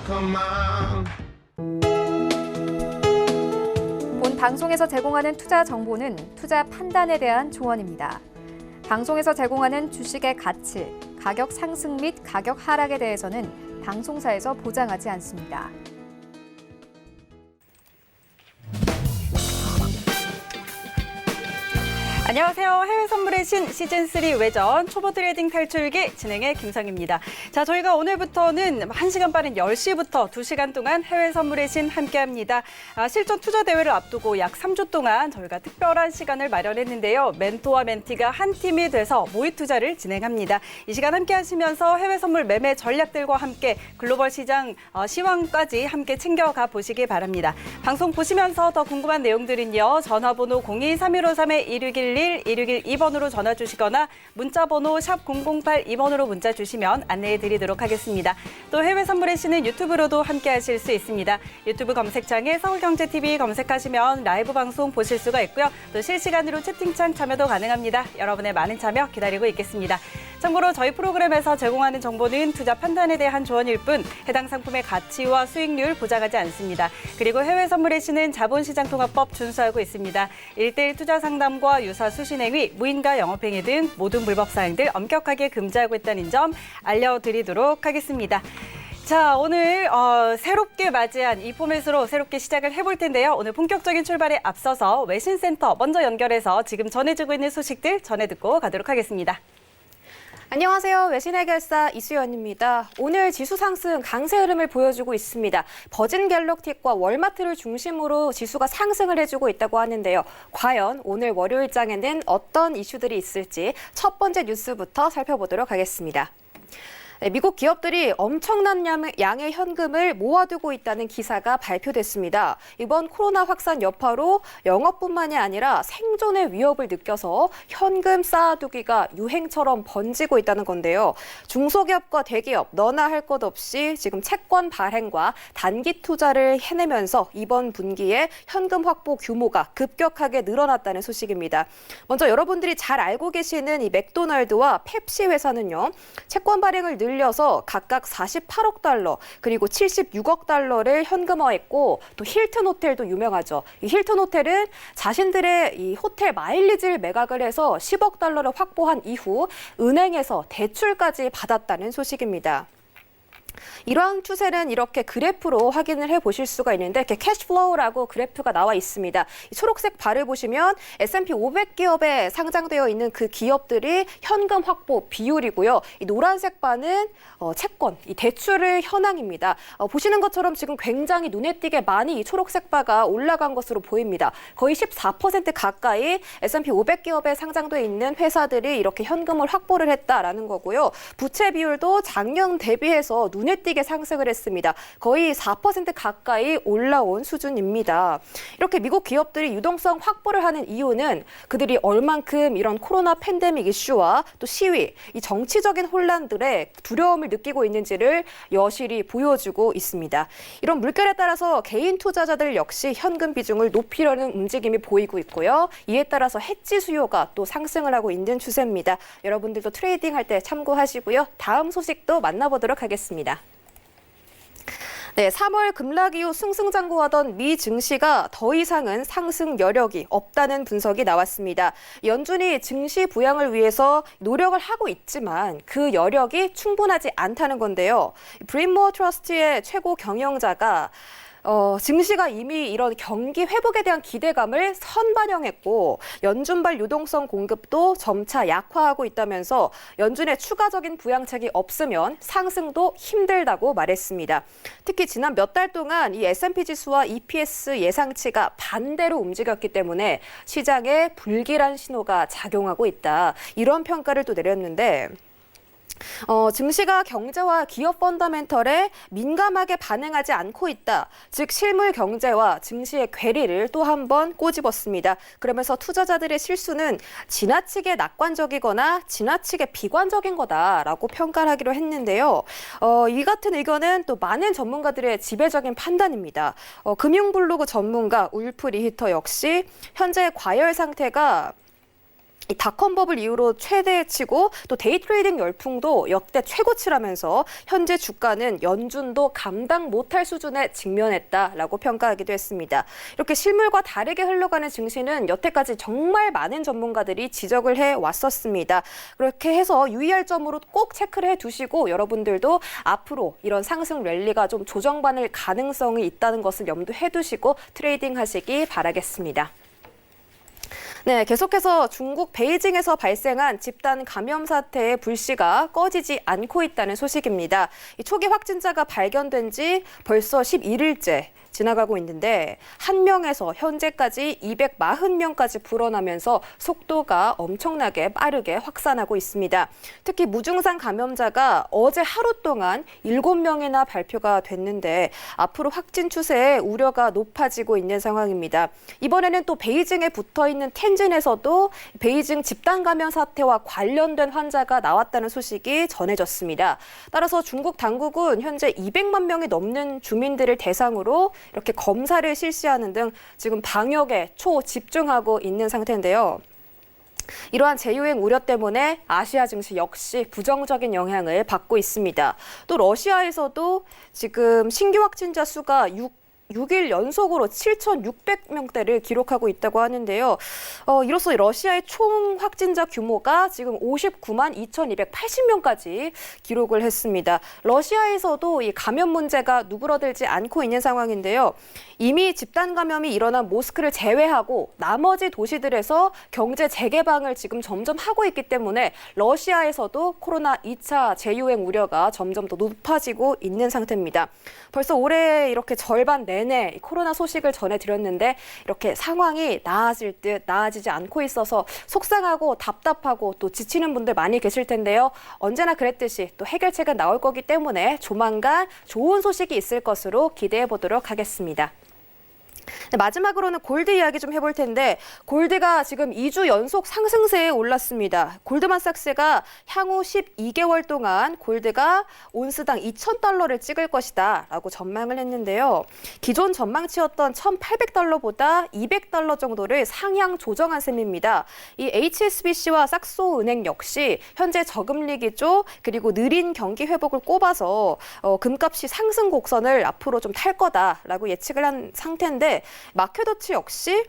본 방송에서 제공하는 투자 정보는 투자 판단에 대한 조언입니다. 방송에서 제공하는 주식의 가치, 가격 상승 및 가격 하락에 대해서는 방송사에서 보장하지 않습니다. 안녕하세요. 해외 선물의 신 시즌3 외전 초보 트레이딩 탈출기 진행의 김성입니다. 자, 저희가 오늘부터는 1시간 빠른 10시부터 2시간 동안 해외 선물의 신 함께합니다. 실전 투자 대회를 앞두고 약 3주 동안 저희가 특별한 시간을 마련했는데요. 멘토와 멘티가 한 팀이 돼서 모의 투자를 진행합니다. 이 시간 함께 하시면서 해외 선물 매매 전략들과 함께 글로벌 시장 시황까지 함께 챙겨가 보시기 바랍니다. 방송 보시면서 더 궁금한 내용들은요. 전화번호 02-3153-1611 1612번으로 전화 주시거나 문자번호 샵 0082번으로 문자 주시면 안내해 드리도록 하겠습니다. 또 해외 선물의 신은 유튜브로도 함께 하실 수 있습니다. 유튜브 검색창에 서울경제TV 검색하시면 라이브 방송 보실 수가 있고요. 또 실시간으로 채팅창 참여도 가능합니다. 여러분의 많은 참여 기다리고 있겠습니다. 참고로 저희 프로그램에서 제공하는 정보는 투자 판단에 대한 조언일 뿐 해당 상품의 가치와 수익률 보장하지 않습니다. 그리고 해외 선물의 신은 자본시장통합법 준수하고 있습니다. 1:1 투자 상담과 유사 수신행위, 무인가 영업행위 등 모든 불법 사항들 엄격하게 금지하고 있다는 점 알려드리도록 하겠습니다. 자, 오늘 새롭게 맞이한 이 포맷으로 새롭게 시작을 해볼 텐데요. 오늘 본격적인 출발에 앞서서 외신센터 먼저 연결해서 지금 전해지고 있는 소식들 전해 듣고 가도록 하겠습니다. 안녕하세요. 외신해결사 이수연입니다. 오늘 지수 상승 강세 흐름을 보여주고 있습니다. 버진 갤럭틱과 월마트를 중심으로 지수가 상승을 해주고 있다고 하는데요. 과연 오늘 월요일장에는 어떤 이슈들이 있을지 첫 번째 뉴스부터 살펴보도록 하겠습니다. 미국 기업들이 엄청난 양의 현금을 모아두고 있다는 기사가 발표됐습니다. 이번 코로나 확산 여파로 영업뿐만이 아니라 생존의 위협을 느껴서 현금 쌓아두기가 유행처럼 번지고 있다는 건데요. 중소기업과 대기업 너나 할 것 없이 지금 채권 발행과 단기 투자를 해내면서 이번 분기에 현금 확보 규모가 급격하게 늘어났다는 소식입니다. 먼저 여러분들이 잘 알고 계시는 이 맥도날드와 펩시 회사는요. 채권 발행을 늘려서 각각 48억 달러 그리고 76억 달러를 현금화했고 또 힐튼 호텔도 유명하죠. 이 힐튼 호텔은 자신들의 이 호텔 마일리지를 매각을 해서 10억 달러를 확보한 이후 은행에서 대출까지 받았다는 소식입니다. 이러한 추세는 이렇게 그래프로 확인을 해보실 수가 있는데 이렇게 캐시플로우라고 그래프가 나와 있습니다. 이 초록색 바를 보시면 S&P 500 기업에 상장되어 있는 그 기업들이 현금 확보 비율이고요. 이 노란색 바는 채권, 이 대출의 현황입니다. 보시는 것처럼 지금 굉장히 눈에 띄게 많이 이 초록색 바가 올라간 것으로 보입니다. 거의 14% 가까이 S&P 500 기업에 상장되어 있는 회사들이 이렇게 현금을 확보를 했다라는 거고요. 부채 비율도 작년 대비해서 눈에 띄게 상승을 했습니다. 거의 4% 가까이 올라온 수준입니다. 이렇게 미국 기업들이 유동성 확보를 하는 이유는 그들이 얼만큼 이런 코로나 팬데믹 이슈와 또 시위, 이 정치적인 혼란들에 두려움을 느끼고 있는지를 여실히 보여주고 있습니다. 이런 물결에 따라서 개인 투자자들 역시 현금 비중을 높이려는 움직임이 보이고 있고요. 이에 따라서 해지 수요가 또 상승을 하고 있는 추세입니다. 여러분들도 트레이딩 할 때 참고하시고요. 다음 소식도 만나보도록 하겠습니다. 네, 3월 급락 이후 승승장구하던 미 증시가 더 이상은 상승 여력이 없다는 분석이 나왔습니다. 연준이 증시 부양을 위해서 노력을 하고 있지만 그 여력이 충분하지 않다는 건데요. 브린모어 트러스트의 최고 경영자가 증시가 이미 이런 경기 회복에 대한 기대감을 선반영했고 연준발 유동성 공급도 점차 약화하고 있다면서 연준의 추가적인 부양책이 없으면 상승도 힘들다고 말했습니다. 특히 지난 몇 달 동안 이 S&P 지수와 EPS 예상치가 반대로 움직였기 때문에 시장에 불길한 신호가 작용하고 있다. 이런 평가를 또 내렸는데 증시가 경제와 기업 펀더멘털에 민감하게 반응하지 않고 있다. 즉 실물 경제와 증시의 괴리를 또 한 번 꼬집었습니다. 그러면서 투자자들의 실수는 지나치게 낙관적이거나 지나치게 비관적인 거다라고 평가를 하기로 했는데요. 이 같은 의견은 또 많은 전문가들의 지배적인 판단입니다. 금융블로그 전문가 울프 리히터 역시 현재 과열 상태가 이 닷컴 버블 이후로 최대치고 또 데이 트레이딩 열풍도 역대 최고치라면서 현재 주가는 연준도 감당 못할 수준에 직면했다라고 평가하기도 했습니다. 이렇게 실물과 다르게 흘러가는 증시는 여태까지 정말 많은 전문가들이 지적을 해왔었습니다. 그렇게 해서 유의할 점으로 꼭 체크를 해두시고 여러분들도 앞으로 이런 상승 랠리가 좀 조정받을 가능성이 있다는 것을 염두해 두시고 트레이딩 하시기 바라겠습니다. 네, 계속해서 중국 베이징에서 발생한 집단 감염 사태의 불씨가 꺼지지 않고 있다는 소식입니다. 이 초기 확진자가 발견된 지 벌써 11일째 지나가고 있는데 1명에서 현재까지 240명까지 불어나면서 속도가 엄청나게 빠르게 확산하고 있습니다. 특히 무증상 감염자가 어제 하루 동안 7명이나 발표가 됐는데 앞으로 확진 추세에 우려가 높아지고 있는 상황입니다. 이번에는 또 베이징에 붙어있는 텐진에서도 베이징 집단 감염 사태와 관련된 환자가 나왔다는 소식이 전해졌습니다. 따라서 중국 당국은 현재 200만 명이 넘는 주민들을 대상으로 이렇게 검사를 실시하는 등 지금 방역에 초집중하고 있는 상태인데요. 이러한 재유행 우려 때문에 아시아 증시 역시 부정적인 영향을 받고 있습니다. 또 러시아에서도 지금 신규 확진자 수가 6일 연속으로 7,600명대를 기록하고 있다고 하는데요. 이로써 러시아의 총 확진자 규모가 지금 59만 2,280명까지 기록을 했습니다. 러시아에서도 이 감염 문제가 누그러들지 않고 있는 상황인데요. 이미 집단 감염이 일어난 모스크를 제외하고 나머지 도시들에서 경제 재개방을 지금 점점 하고 있기 때문에 러시아에서도 코로나 2차 재유행 우려가 점점 더 높아지고 있는 상태입니다. 벌써 올해 이렇게 절반 내내 코로나 소식을 전해드렸는데 이렇게 상황이 나아질 듯 나아지지 않고 있어서 속상하고 답답하고 또 지치는 분들 많이 계실 텐데요. 언제나 그랬듯이 또 해결책은 나올 거기 때문에 조만간 좋은 소식이 있을 것으로 기대해 보도록 하겠습니다. 네, 마지막으로는 골드 이야기 좀 해볼 텐데 골드가 지금 2주 연속 상승세에 올랐습니다. 골드만삭스가 향후 12개월 동안 골드가 온스당 2,000달러를 찍을 것이다 라고 전망을 했는데요. 기존 전망치였던 1,800달러보다 200달러 정도를 상향 조정한 셈입니다. 이 HSBC와 삭소은행 역시 현재 저금리 기조 그리고 느린 경기 회복을 꼽아서 금값이 상승 곡선을 앞으로 좀 탈 거다라고 예측을 한 상태인데 마켓워치 역시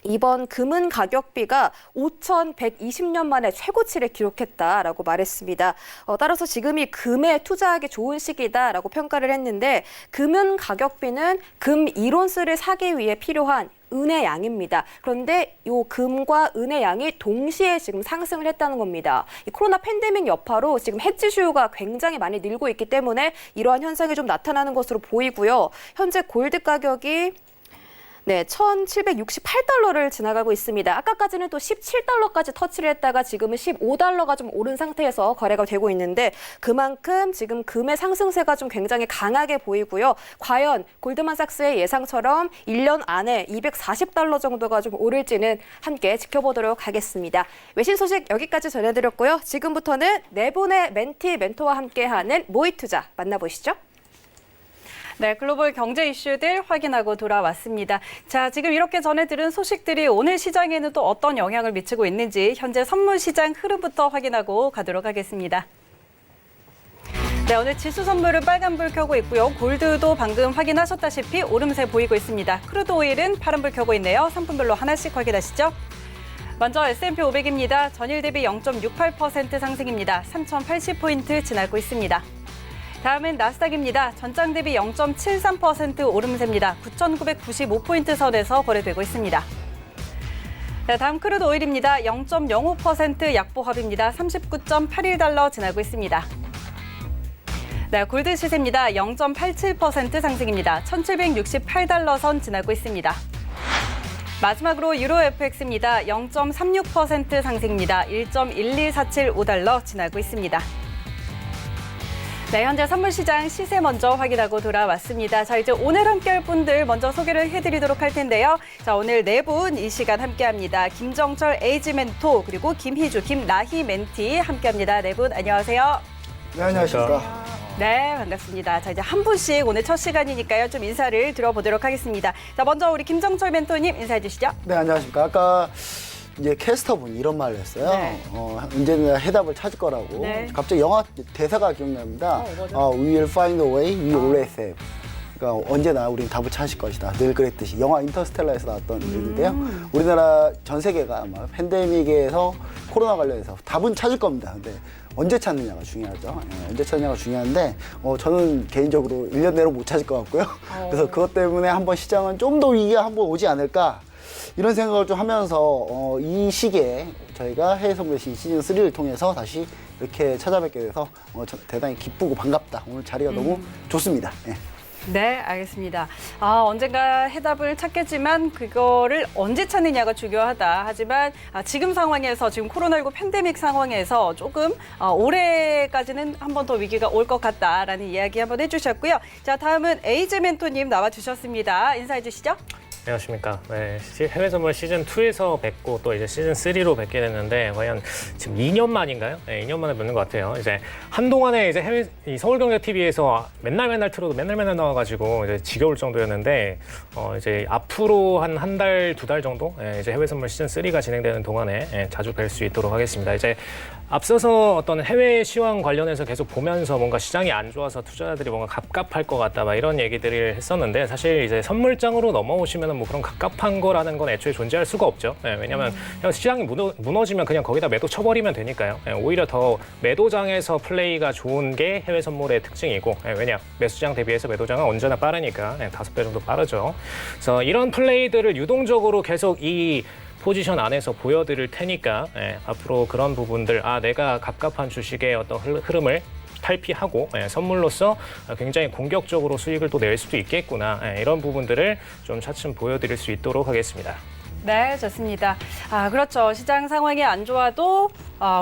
이번 금은 가격비가 5,120년 만에 최고치를 기록했다라고 말했습니다. 따라서 지금이 금에 투자하기 좋은 시기다라고 평가를 했는데 금은 가격비는 금 1온스를 사기 위해 필요한 은의 양입니다. 그런데 이 금과 은의 양이 동시에 지금 상승을 했다는 겁니다. 이 코로나 팬데믹 여파로 지금 해지 수요가 굉장히 많이 늘고 있기 때문에 이러한 현상이 좀 나타나는 것으로 보이고요. 현재 골드 가격이 1,768달러를 지나가고 있습니다. 아까까지는 또 17달러까지 터치를 했다가 지금은 15달러가 좀 오른 상태에서 거래가 되고 있는데 그만큼 지금 금의 상승세가 좀 굉장히 강하게 보이고요. 과연 골드만삭스의 예상처럼 1년 안에 240달러 정도가 좀 오를지는 함께 지켜보도록 하겠습니다. 외신 소식 여기까지 전해드렸고요. 지금부터는 네 분의 멘토와 함께하는 모의투자 만나보시죠. 네, 글로벌 경제 이슈들 확인하고 돌아왔습니다. 자, 지금 이렇게 전해드린 소식들이 오늘 시장에는 또 어떤 영향을 미치고 있는지 현재 선물 시장 흐름부터 확인하고 가도록 하겠습니다. 네, 오늘 지수 선물은 빨간불 켜고 있고요. 골드도 방금 확인하셨다시피 오름세 보이고 있습니다. 크루드 오일은 파란불 켜고 있네요. 상품별로 하나씩 확인하시죠. 먼저 S&P 500입니다. 전일 대비 0.68% 상승입니다. 3,080포인트 지나고 있습니다. 다음은 나스닥입니다. 전장 대비 0.73% 오름세입니다. 9,995포인트 선에서 거래되고 있습니다. 네, 다음 크루드 오일입니다. 0.05% 약보합입니다. 39.81달러 지나고 있습니다. 네, 골드 시세입니다. 0.87% 상승입니다. 1,768달러 선 지나고 있습니다. 마지막으로 유로 FX입니다. 0.36% 상승입니다. 1.12475달러 지나고 있습니다. 네, 현재 선물시장 시세 먼저 확인하고 돌아왔습니다. 자, 이제 오늘 함께할 분들 먼저 소개를 해드리도록 할 텐데요. 자, 오늘 네 분 이 시간 함께합니다. 김정철 에이지 멘토 그리고 김희주, 김나희 멘티 함께합니다. 네 분 안녕하세요. 네, 안녕하십니까. 네, 반갑습니다. 자, 이제 한 분씩 오늘 첫 시간이니까요. 좀 인사를 드려보도록 하겠습니다. 자, 먼저 우리 김정철 멘토님 인사해 주시죠. 네, 안녕하십니까. 아까 이제 캐스터분이 이런 말을 했어요. 네. 언제나 해답을 찾을 거라고. 네. 갑자기 영화 대사가 기억납니다. 맞아요. We will find a way, we always have. 그러니까 언제나 우리는 답을 찾을 것이다. 늘 그랬듯이 영화 인터스텔라에서 나왔던 얘기인데요. 우리나라 전 세계가 아마 팬데믹에서 코로나 관련해서 답은 찾을 겁니다. 근데 언제 찾느냐가 중요하죠. 예, 언제 찾느냐가 중요한데 저는 개인적으로 1년 내로 못 찾을 것 같고요. 그래서 그것 때문에 한번 시장은 좀 더 위기가 한번 오지 않을까 이런 생각을 좀 하면서 이 시기에 저희가 해외 선물 시즌 3를 통해서 다시 이렇게 찾아뵙게 돼서 대단히 기쁘고 반갑다. 오늘 자리가 너무 좋습니다. 예. 네, 알겠습니다. 언젠가 해답을 찾겠지만 그거를 언제 찾느냐가 중요하다. 하지만 지금 상황에서 지금 코로나19 팬데믹 상황에서 조금 올해까지는 한 번 더 위기가 올 것 같다라는 이야기 한번 해주셨고요. 자, 다음은 에이즈 멘토님 나와주셨습니다. 인사해 주시죠. 안녕하십니까. 네, 해외 선물 시즌 2에서 뵙고 또 이제 시즌 3로 뵙게 됐는데 과연 지금 2년 만인가요? 네, 2년 만에 뵙는 것 같아요. 이제 한동안에 이제 이 서울경제TV에서 맨날 틀어도 맨날 나와가지고 이제 지겨울 정도였는데 이제 앞으로 한 달, 2달 정도 이제 해외 선물 시즌 3가 진행되는 동안에 자주 뵐 수 있도록 하겠습니다. 이제 앞서서 어떤 해외 시황 관련해서 계속 보면서 뭔가 시장이 안 좋아서 투자자들이 뭔가 갑갑할 것 같다 막 이런 얘기들을 했었는데 사실 이제 선물장으로 넘어오시면 뭐 그런 갑갑한 거라는 건 애초에 존재할 수가 없죠. 왜냐하면 그냥 시장이 무너지면 그냥 거기다 매도 쳐버리면 되니까요. 오히려 더 매도장에서 플레이가 좋은 게 해외 선물의 특징이고 왜냐 매수장 대비해서 매도장은 언제나 빠르니까 5배 정도 빠르죠. 그래서 이런 플레이들을 유동적으로 계속 이 포지션 안에서 보여드릴 테니까 앞으로 그런 부분들 내가 갑갑한 주식의 어떤 흐름을 탈피하고 선물로서 굉장히 공격적으로 수익을 또 낼 수도 있겠구나 이런 부분들을 좀 차츰 보여드릴 수 있도록 하겠습니다. 네, 좋습니다. 그렇죠. 시장 상황이 안 좋아도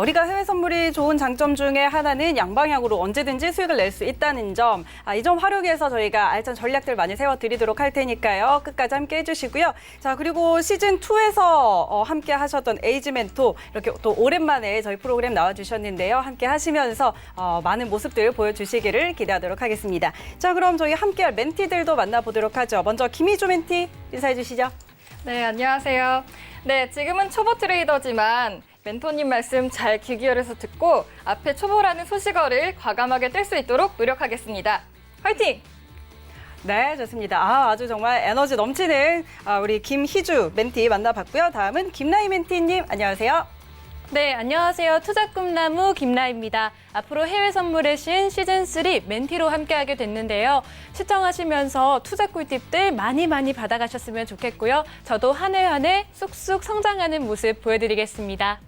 우리가 해외 선물이 좋은 장점 중에 하나는 양방향으로 언제든지 수익을 낼 수 있다는 점. 이 점 활용해서 저희가 알찬 전략들 많이 세워드리도록 할 테니까요. 끝까지 함께 해주시고요. 자, 그리고 시즌2에서 함께 하셨던 에이즈 멘토 이렇게 또 오랜만에 저희 프로그램 나와주셨는데요. 함께 하시면서 많은 모습들 보여주시기를 기대하도록 하겠습니다. 자, 그럼 저희 함께할 멘티들도 만나보도록 하죠. 먼저 김희조 멘티 인사해 주시죠. 네, 안녕하세요. 네, 지금은 초보 트레이더지만 멘토님 말씀 잘 귀 기울여서 듣고 앞에 초보라는 소식어를 과감하게 뗄 수 있도록 노력하겠습니다. 화이팅! 네, 좋습니다. 아주 정말 에너지 넘치는 우리 김희주 멘티 만나봤고요. 다음은 김나희 멘티님, 안녕하세요. 네, 안녕하세요. 투자 꿈나무 김나입니다. 앞으로 해외 선물의 신 시즌3 멘티로 함께하게 됐는데요. 시청하시면서 투자 꿀팁들 많이 받아가셨으면 좋겠고요. 저도 한 해 한 해 쑥쑥 성장하는 모습 보여드리겠습니다.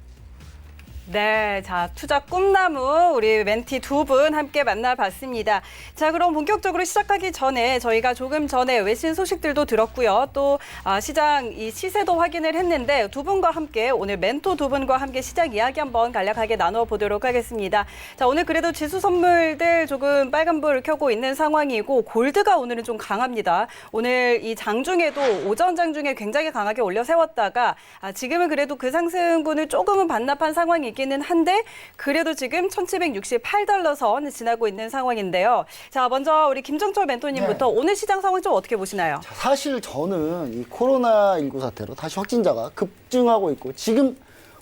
네, 자, 투자 꿈나무 우리 멘티 두 분 함께 만나봤습니다. 자, 그럼 본격적으로 시작하기 전에 저희가 조금 전에 외신 소식들도 들었고요. 또 시장 이 시세도 확인을 했는데 두 분과 함께 오늘 멘토 두 분과 함께 시장 이야기 한번 간략하게 나눠보도록 하겠습니다. 자, 오늘 그래도 지수 선물들 조금 빨간불을 켜고 있는 상황이고 골드가 오늘은 좀 강합니다. 오늘 이 장중에도 오전 장중에 굉장히 강하게 올려 세웠다가 지금은 그래도 그 상승분을 조금은 반납한 상황이 있기는 한데 그래도 지금 1,768달러 선 지나고 있는 상황인데요. 자, 먼저 우리 김정철 멘토님부터 오늘 시장 상황 좀 어떻게 보시나요? 자, 사실 저는 이 코로나19 사태로 다시 확진자가 급증하고 있고 지금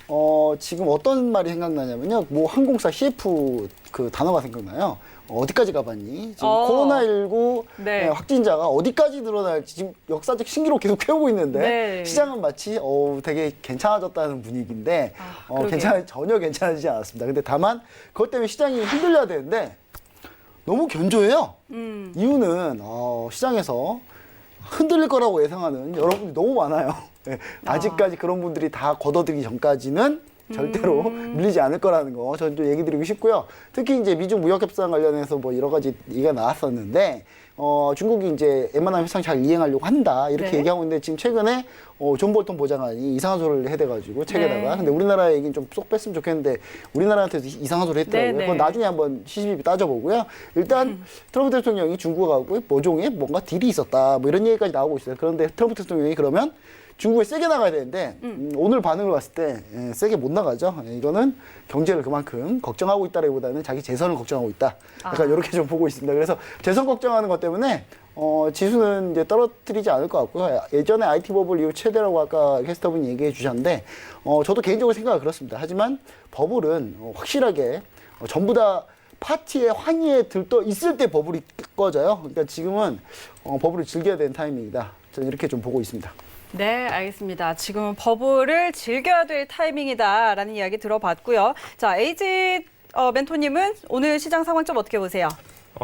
어떤 말이 생각나냐면요. 뭐 항공사 CF 그 단어가 생각나요. 어디까지 가봤니? 지금 코로나19 네. 확진자가 어디까지 늘어날지 지금 역사적 신기록 계속 세우고 있는데 네. 시장은 마치 되게 괜찮아졌다는 분위기인데 전혀 괜찮아지지 않았습니다. 근데 다만 그것 때문에 시장이 흔들려야 되는데 너무 견조해요. 이유는 시장에서 흔들릴 거라고 예상하는 여러분들이 너무 많아요. 네, 아직까지 그런 분들이 다 걷어들기 전까지는 절대로 밀리지 않을 거라는 거 저는 좀 얘기 드리고 싶고요. 특히 이제 미중 무역 협상 관련해서 뭐 여러 가지 얘기가 나왔었는데 중국이 이제 웬만하면 협상 잘 이행하려고 한다 이렇게 네. 얘기하고 있는데 지금 최근에 존 볼턴 보좌관이 이상한 소리를 해대가지고 책에다가 네. 근데 우리나라 얘기는 좀 쏙 뺐으면 좋겠는데 우리나라한테도 이상한 소리 했더라고요. 네, 네. 그건 나중에 한번 시시비비 따져보고요. 일단 트럼프 대통령이 중국하고 모종에 뭔가 딜이 있었다 뭐 이런 얘기까지 나오고 있어요. 그런데 트럼프 대통령이 그러면 중국에 세게 나가야 되는데 오늘 반응을 봤을 때 세게 못 나가죠. 이거는 경제를 그만큼 걱정하고 있다라기보다는 자기 재선을 걱정하고 있다. 약간 이렇게 좀 보고 있습니다. 그래서 재선 걱정하는 것 때문에 지수는 이제 떨어뜨리지 않을 것 같고요. 예전에 IT 버블 이후 최대라고 아까 캐스터분이 얘기해 주셨는데, 저도 개인적으로 생각은 그렇습니다. 하지만 버블은 확실하게 전부 다 파티에 환희에 들떠 있을 때 버블이 꺼져요. 그러니까 지금은 버블을 즐겨야 되는 타이밍이다. 저는 이렇게 좀 보고 있습니다. 네, 알겠습니다. 지금은 버블을 즐겨야 될 타이밍이다라는 이야기 들어봤고요. 자, 에이지 멘토님은 오늘 시장 상황 좀 어떻게 보세요?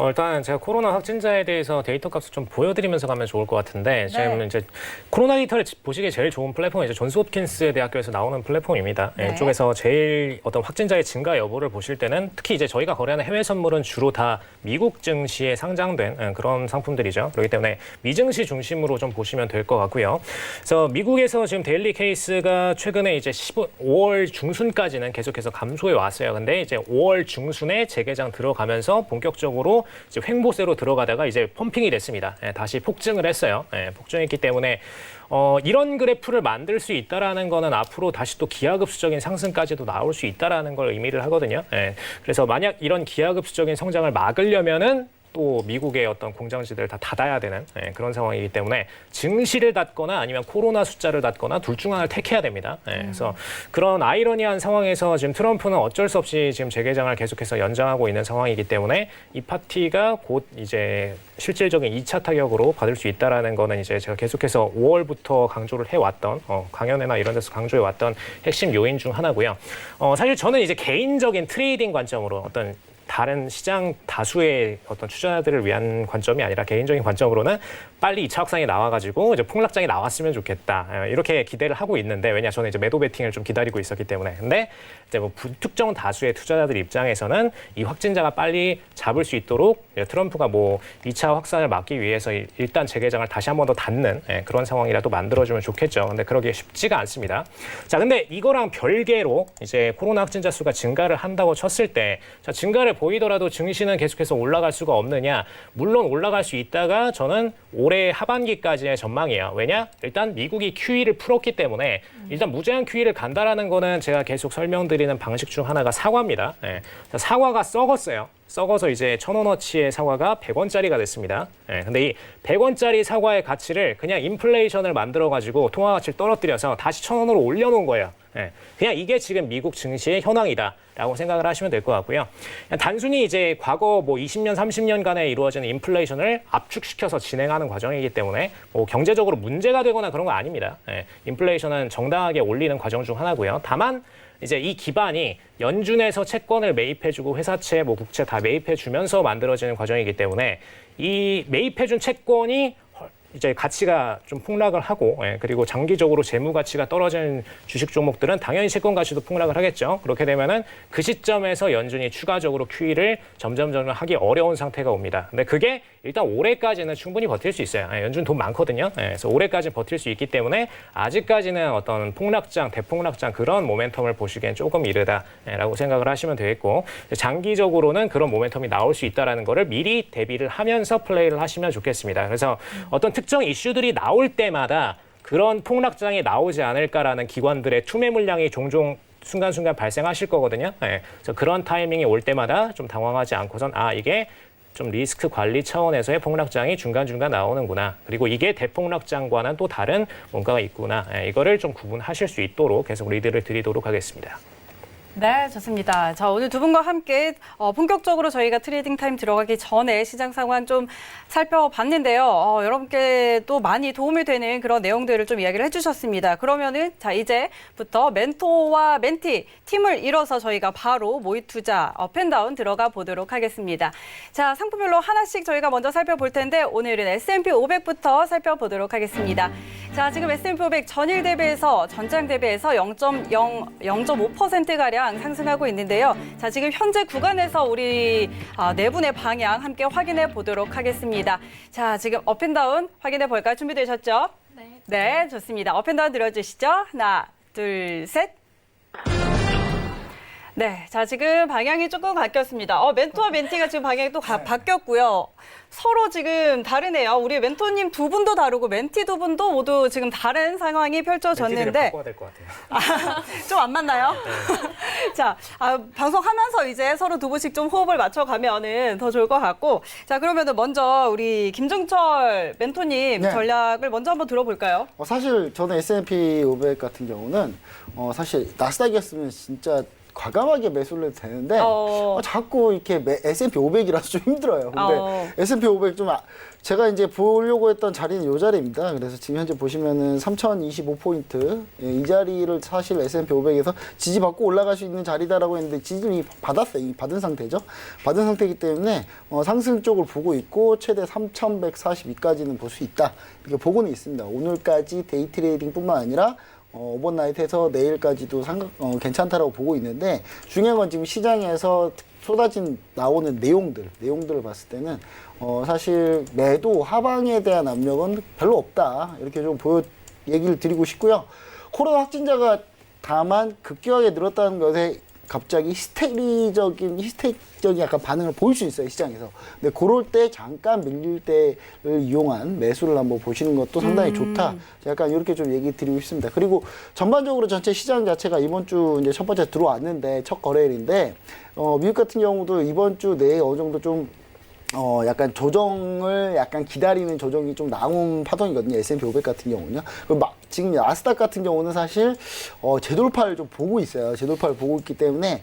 일단 제가 코로나 확진자에 대해서 데이터 값을 좀 보여드리면서 가면 좋을 것 같은데 지금 이제 코로나 데이터를 보시기에 제일 좋은 플랫폼이 이제 존스 홉킨스 대학교에서 나오는 플랫폼입니다. 네. 이쪽에서 제일 어떤 확진자의 증가 여부를 보실 때는 특히 이제 저희가 거래하는 해외 선물은 주로 다 미국 증시에 상장된 그런 상품들이죠. 그렇기 때문에 미증시 중심으로 좀 보시면 될 것 같고요. 그래서 미국에서 지금 데일리 케이스가 최근에 이제 5월 중순까지는 계속해서 감소해 왔어요. 근데 이제 5월 중순에 재개장 들어가면서 본격적으로 이제 횡보세로 들어가다가 이제 펌핑이 됐습니다. 다시 폭증을 했어요. 폭증했기 때문에 이런 그래프를 만들 수 있다라는 거는 앞으로 다시 또 기하급수적인 상승까지도 나올 수 있다라는 걸 의미를 하거든요. 그래서 만약 이런 기하급수적인 성장을 막으려면은 또 미국의 어떤 공장지들을 다 닫아야 되는 그런 상황이기 때문에 증시를 닫거나 아니면 코로나 숫자를 닫거나 둘 중 하나를 택해야 됩니다. 그래서 그런 아이러니한 상황에서 지금 트럼프는 어쩔 수 없이 지금 재개장을 계속해서 연장하고 있는 상황이기 때문에 이 파티가 곧 이제 실질적인 2차 타격으로 받을 수 있다라는 거는 이제 제가 계속해서 5월부터 강조를 해왔던 강연회나 이런 데서 강조해왔던 핵심 요인 중 하나고요. 사실 저는 이제 개인적인 트레이딩 관점으로 어떤 다른 시장 다수의 어떤 투자자들을 위한 관점이 아니라 개인적인 관점으로는 빨리 2차 확산이 나와가지고 이제 폭락장이 나왔으면 좋겠다. 이렇게 기대를 하고 있는데 왜냐 저는 이제 매도 베팅을 좀 기다리고 있었기 때문에. 근데 이제 뭐 불특정 다수의 투자자들 입장에서는 이 확진자가 빨리 잡을 수 있도록 트럼프가 뭐 2차 확산을 막기 위해서 일단 재개장을 다시 한 번 더 닫는 그런 상황이라도 만들어주면 좋겠죠. 근데 그러기에 쉽지가 않습니다. 자, 근데 이거랑 별개로 이제 코로나 확진자 수가 증가를 한다고 쳤을 때 자, 증가를 보이더라도 증시는 계속해서 올라갈 수가 없느냐? 물론 올라갈 수 있다가 저는 올해 하반기까지의 전망이에요. 왜냐? 일단 미국이 QE를 풀었기 때문에 일단 무제한 QE를 간다라는 거는 제가 계속 설명드리는 방식 중 하나가 사과입니다. 사과가 썩었어요. 썩어서 이제 1,000원어치의 사과가 100원짜리가 됐습니다. 근데 이 100원짜리 사과의 가치를 그냥 인플레이션을 만들어가지고 통화 가치를 떨어뜨려서 다시 1,000원으로 올려놓은 거예요. 그냥 이게 지금 미국 증시의 현황이다라고 생각을 하시면 될 것 같고요. 그냥 단순히 이제 과거 뭐 20년, 30년간에 이루어지는 인플레이션을 압축시켜서 진행하는 과정이기 때문에 뭐 경제적으로 문제가 되거나 그런 거 아닙니다. 인플레이션은 정당하게 올리는 과정 중 하나고요. 다만 이제 이 기반이 연준에서 채권을 매입해주고 회사채, 뭐 국채 다 매입해주면서 만들어지는 과정이기 때문에 이 매입해준 채권이 이제 가치가 좀 폭락을 하고 그리고 장기적으로 재무 가치가 떨어지는 주식 종목들은 당연히 채권 가치도 폭락을 하겠죠. 그렇게 되면은 그 시점에서 연준이 추가적으로 QE를 점점 하기 어려운 상태가 옵니다. 근데 그게 일단 올해까지는 충분히 버틸 수 있어요. 연준 돈 많거든요. 그래서 올해까지 버틸 수 있기 때문에 아직까지는 어떤 폭락장, 대폭락장 그런 모멘텀을 보시기엔 조금 이르다라고 생각을 하시면 되겠고 장기적으로는 그런 모멘텀이 나올 수 있다라는 거를 미리 대비를 하면서 플레이를 하시면 좋겠습니다. 그래서 어떤 특정 이슈들이 나올 때마다 그런 폭락장이 나오지 않을까라는 기관들의 투매 물량이 종종 순간순간 발생하실 거거든요. 그래서 그런 타이밍이 올 때마다 좀 당황하지 않고선 이게 좀 리스크 관리 차원에서의 폭락장이 중간중간 나오는구나. 그리고 이게 대폭락장과는 또 다른 뭔가가 있구나. 이거를 좀 구분하실 수 있도록 계속 리드를 드리도록 하겠습니다. 네, 좋습니다. 자, 오늘 두 분과 함께 본격적으로 저희가 트레이딩 타임 들어가기 전에 시장 상황 좀 살펴봤는데요. 여러분께 또 많이 도움이 되는 그런 내용들을 좀 이야기를 해주셨습니다. 그러면은 자 이제부터 멘토와 멘티 팀을 이뤄서 저희가 바로 모의 투자 업앤다운 들어가 보도록 하겠습니다. 자, 상품별로 하나씩 저희가 먼저 살펴볼 텐데 오늘은 S&P 500부터 살펴보도록 하겠습니다. 자, 지금 S&P 500 전일 대비해서 전장 대비해서 0.5%가량 상승하고 있는데요. 자, 지금 현재 구간에서 우리 네 분의 방향 함께 확인해 보도록 하겠습니다. 자, 지금 업앤다운 확인해 볼까요? 준비되셨죠? 네. 네, 좋습니다. 업앤다운 들어주시죠. 하나, 둘, 셋. 네, 자, 지금 방향이 조금 바뀌었습니다. 멘토와 멘티가 지금 방향이 또 바뀌었고요. 서로 지금 다르네요. 우리 멘토님 두 분도 다르고 멘티 두 분도 모두 지금 다른 상황이 멘티들을 펼쳐졌는데 바꿔야 될 것 같아요. 좀 안 맞나요? 자, 방송하면서 이제 서로 두 분씩 좀 호흡을 맞춰가면은 더 좋을 것 같고. 자, 그러면은 먼저 우리 김종철 멘토님 네. 전략을 먼저 한번 들어볼까요? 사실 저는 S&P 500 같은 경우는 사실 나스닥이었으면 진짜 과감하게 매수를 해도 되는데 자꾸 이렇게 S&P 500이라서 좀 힘들어요. 근데 S&P 500 좀 제가 이제 보려고 했던 자리는 이 자리입니다. 그래서 지금 현재 보시면은 3025포인트 이 자리를 사실 S&P 500에서 지지받고 올라갈 수 있는 자리다라고 했는데 지지를 이미 받았어요. 이미 받은 상태죠. 받은 상태이기 때문에 상승 쪽을 보고 있고 최대 3142까지는 볼 수 있다. 이렇게 보고는 있습니다. 오늘까지 데이 트레이딩뿐만 아니라 오버나잇해서 내일까지도 괜찮다라고 보고 있는데 중요한 건 지금 시장에서 쏟아진 나오는 내용들을 봤을 때는 사실 매도 하방에 대한 압력은 별로 없다 이렇게 좀 얘기를 드리고 싶고요. 코로나 확진자가 다만 급격하게 늘었다는 것에 갑자기 히스테릭적인 약간 반응을 보일 수 있어요, 시장에서. 근데 그럴 때 잠깐 밀릴 때를 이용한 매수를 한번 보시는 것도 상당히 좋다. 약간 이렇게 좀 얘기 드리고 싶습니다. 그리고 전반적으로 전체 시장 자체가 이번 주 이제 첫 번째 들어왔는데 첫 거래일인데 미국 같은 경우도 이번 주 내에 어느 정도 좀 약간 조정을 약간 기다리는 조정이 좀 나온 파동이거든요. S&P 500 같은 경우는요. 지금 나스닥 같은 경우는 사실 재돌파를 좀 보고 있어요. 재돌파를 보고 있기 때문에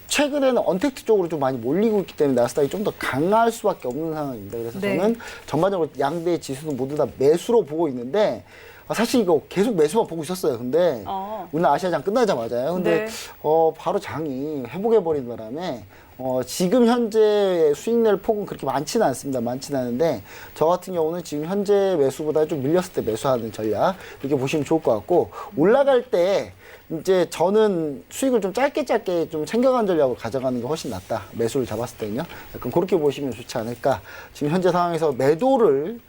최근에는 언택트 쪽으로 좀 많이 몰리고 있기 때문에 나스닥이 좀 더 강할 수밖에 없는 상황입니다. 그래서 저는 전반적으로 양대 지수는 모두 다 매수로 보고 있는데 사실 이거 계속 매수만 보고 있었어요. 근데 오늘 아시아장 끝나자마자요. 근데 바로 장이 회복해버린 바람에 지금 현재 수익 낼 폭은 그렇게 많지는 않습니다. 많지는 않은데 저 같은 경우는 지금 현재 매수보다 좀 밀렸을 때 매수하는 전략 이렇게 보시면 좋을 것 같고 올라갈 때 이제 저는 수익을 좀 짧게 좀 챙겨가는 전략으로 가져가는 게 훨씬 낫다. 매수를 잡았을 때는요. 약간 그렇게 보시면 좋지 않을까. 지금 현재 상황에서 매도를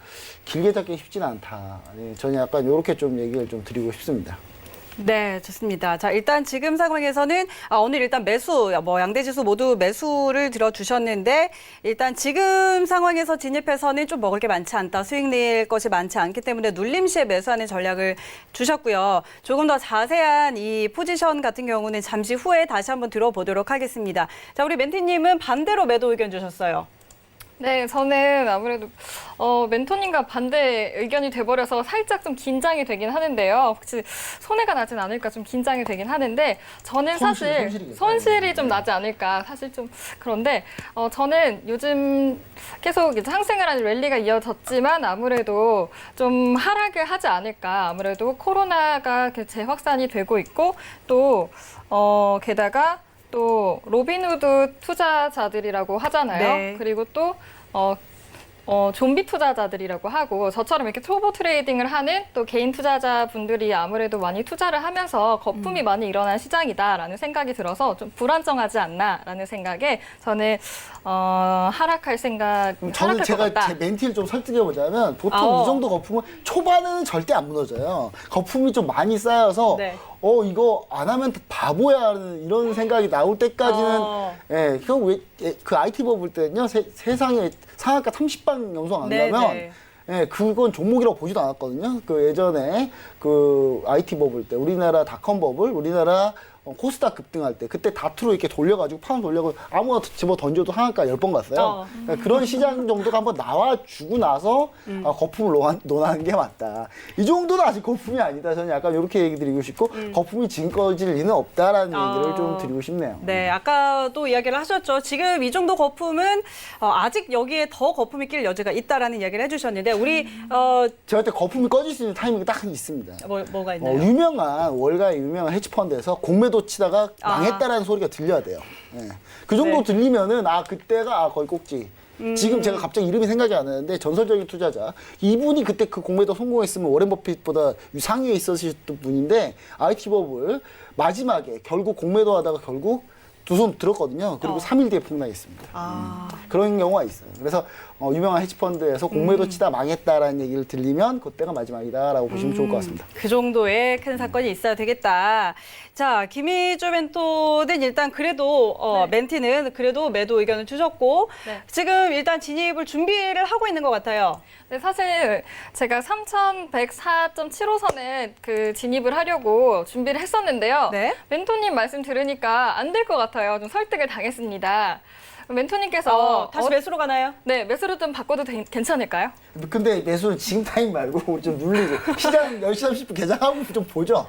길게 잡기 쉽지는 않다. 저는 약간 이렇게 좀 얘기를 좀 드리고 싶습니다. 네, 좋습니다. 자, 일단 지금 상황에서는 오늘 일단 매수, 양대 지수 모두 매수를 들어주셨는데 일단 지금 상황에서 진입해서는 좀 먹을 게 많지 않다. 수익 낼 것이 많지 않기 때문에 눌림 시에 매수하는 전략을 주셨고요. 조금 더 자세한 이 포지션 같은 경우는 잠시 후에 다시 한번 들어보도록 하겠습니다. 자, 우리 멘티님은 반대로 매도 의견 주셨어요. 네, 저는 아무래도 멘토님과 반대 의견이 돼버려서 살짝 좀 긴장이 되긴 하는데요. 혹시 손해가 나진 않을까 좀 긴장이 되긴 하는데 저는 사실 손실이 좀 나지 않을까 사실 좀 그런데 저는 요즘 계속 이제 상승을 하는 랠리가 이어졌지만 아무래도 좀 하락을 하지 않을까. 아무래도 코로나가 재확산이 되고 있고 또 게다가 또 로빈후드 투자자들이라고 하잖아요. 네. 그리고 또 좀비 투자자들이라고 하고 저처럼 이렇게 초보 트레이딩을 하는 또 개인 투자자분들이 아무래도 많이 투자를 하면서 거품이 많이 일어난 시장이다라는 생각이 들어서 좀 불안정하지 않나라는 생각에 저는 하락할 저는 제가 제 멘티를 좀 설득해 보자면 보통 이 정도 거품은 초반에는 절대 안 무너져요. 거품이 좀 많이 쌓여서 이거 안 하면 바보야 하는 이런 생각이 나올 때까지는 그 IT 버블 때는요 세상에 상한가 30방 영상 안 나면 그건 종목이라고 보지도 않았거든요. 그 예전에 그 IT 버블 때 우리나라 닷컴 버블 우리나라 코스닥 급등할 때 그때 다투로 이렇게 돌려가지고 파운드 돌려고 아무나 집어 던져도 하한가 10번 갔어요. 그러니까 그런 시장 정도가 한번 나와주고 나서 거품을 논하는 게 맞다. 이 정도는 아직 거품이 아니다. 저는 약간 이렇게 얘기 드리고 싶고 거품이 지금까지 리는 없다라는 얘기를 좀 드리고 싶네요. 네, 아까도 이야기를 하셨죠. 지금 이 정도 거품은 아직 여기에 더 거품이 낄 여지가 있다라는 이야기를 해주셨는데 우리 제가 그때 거품이 꺼질 수 있는 타이밍이 딱 있습니다. 뭐가 있나요? 월가의 유명한 헤지펀드에서 공매도 치다가 망했다라는 소리가 들려야 돼요. 그 정도 들리면은 그때가 거의 꼭지. 지금 제가 갑자기 이름이 생각이 안 나는데 전설적인 투자자 이분이 그때 그 공매도 성공했으면 워렌 버핏보다 상위에 있었던 분인데 IT 버블 마지막에 결국 공매도 하다가 결국 두 손 들었거든요. 그리고 3일 뒤에 폭락했습니다. 그런 경우가 있어요. 그래서 유명한 헤지펀드에서 공매도 치다 망했다라는 얘기를 들리면 그때가 마지막이다라고 보시면 좋을 것 같습니다. 그 정도의 큰 사건이 있어야 되겠다. 자, 김희주 멘토는 일단 그래도 멘티는 그래도 매도 의견을 주셨고 네. 지금 일단 진입을 준비를 하고 있는 것 같아요. 네, 사실 제가 3,104.75선에 그 진입을 하려고 준비를 했었는데요. 네. 멘토님 말씀 들으니까 안 될 것 같아요. 좀 설득을 당했습니다. 멘토님께서 다시 매수로 가나요? 네, 매수로 좀 바꿔도 괜찮을까요? 근데 매수는 지금 타임 말고 우리 좀 눌리고 시장 10시 30분 개장하고 좀 보죠.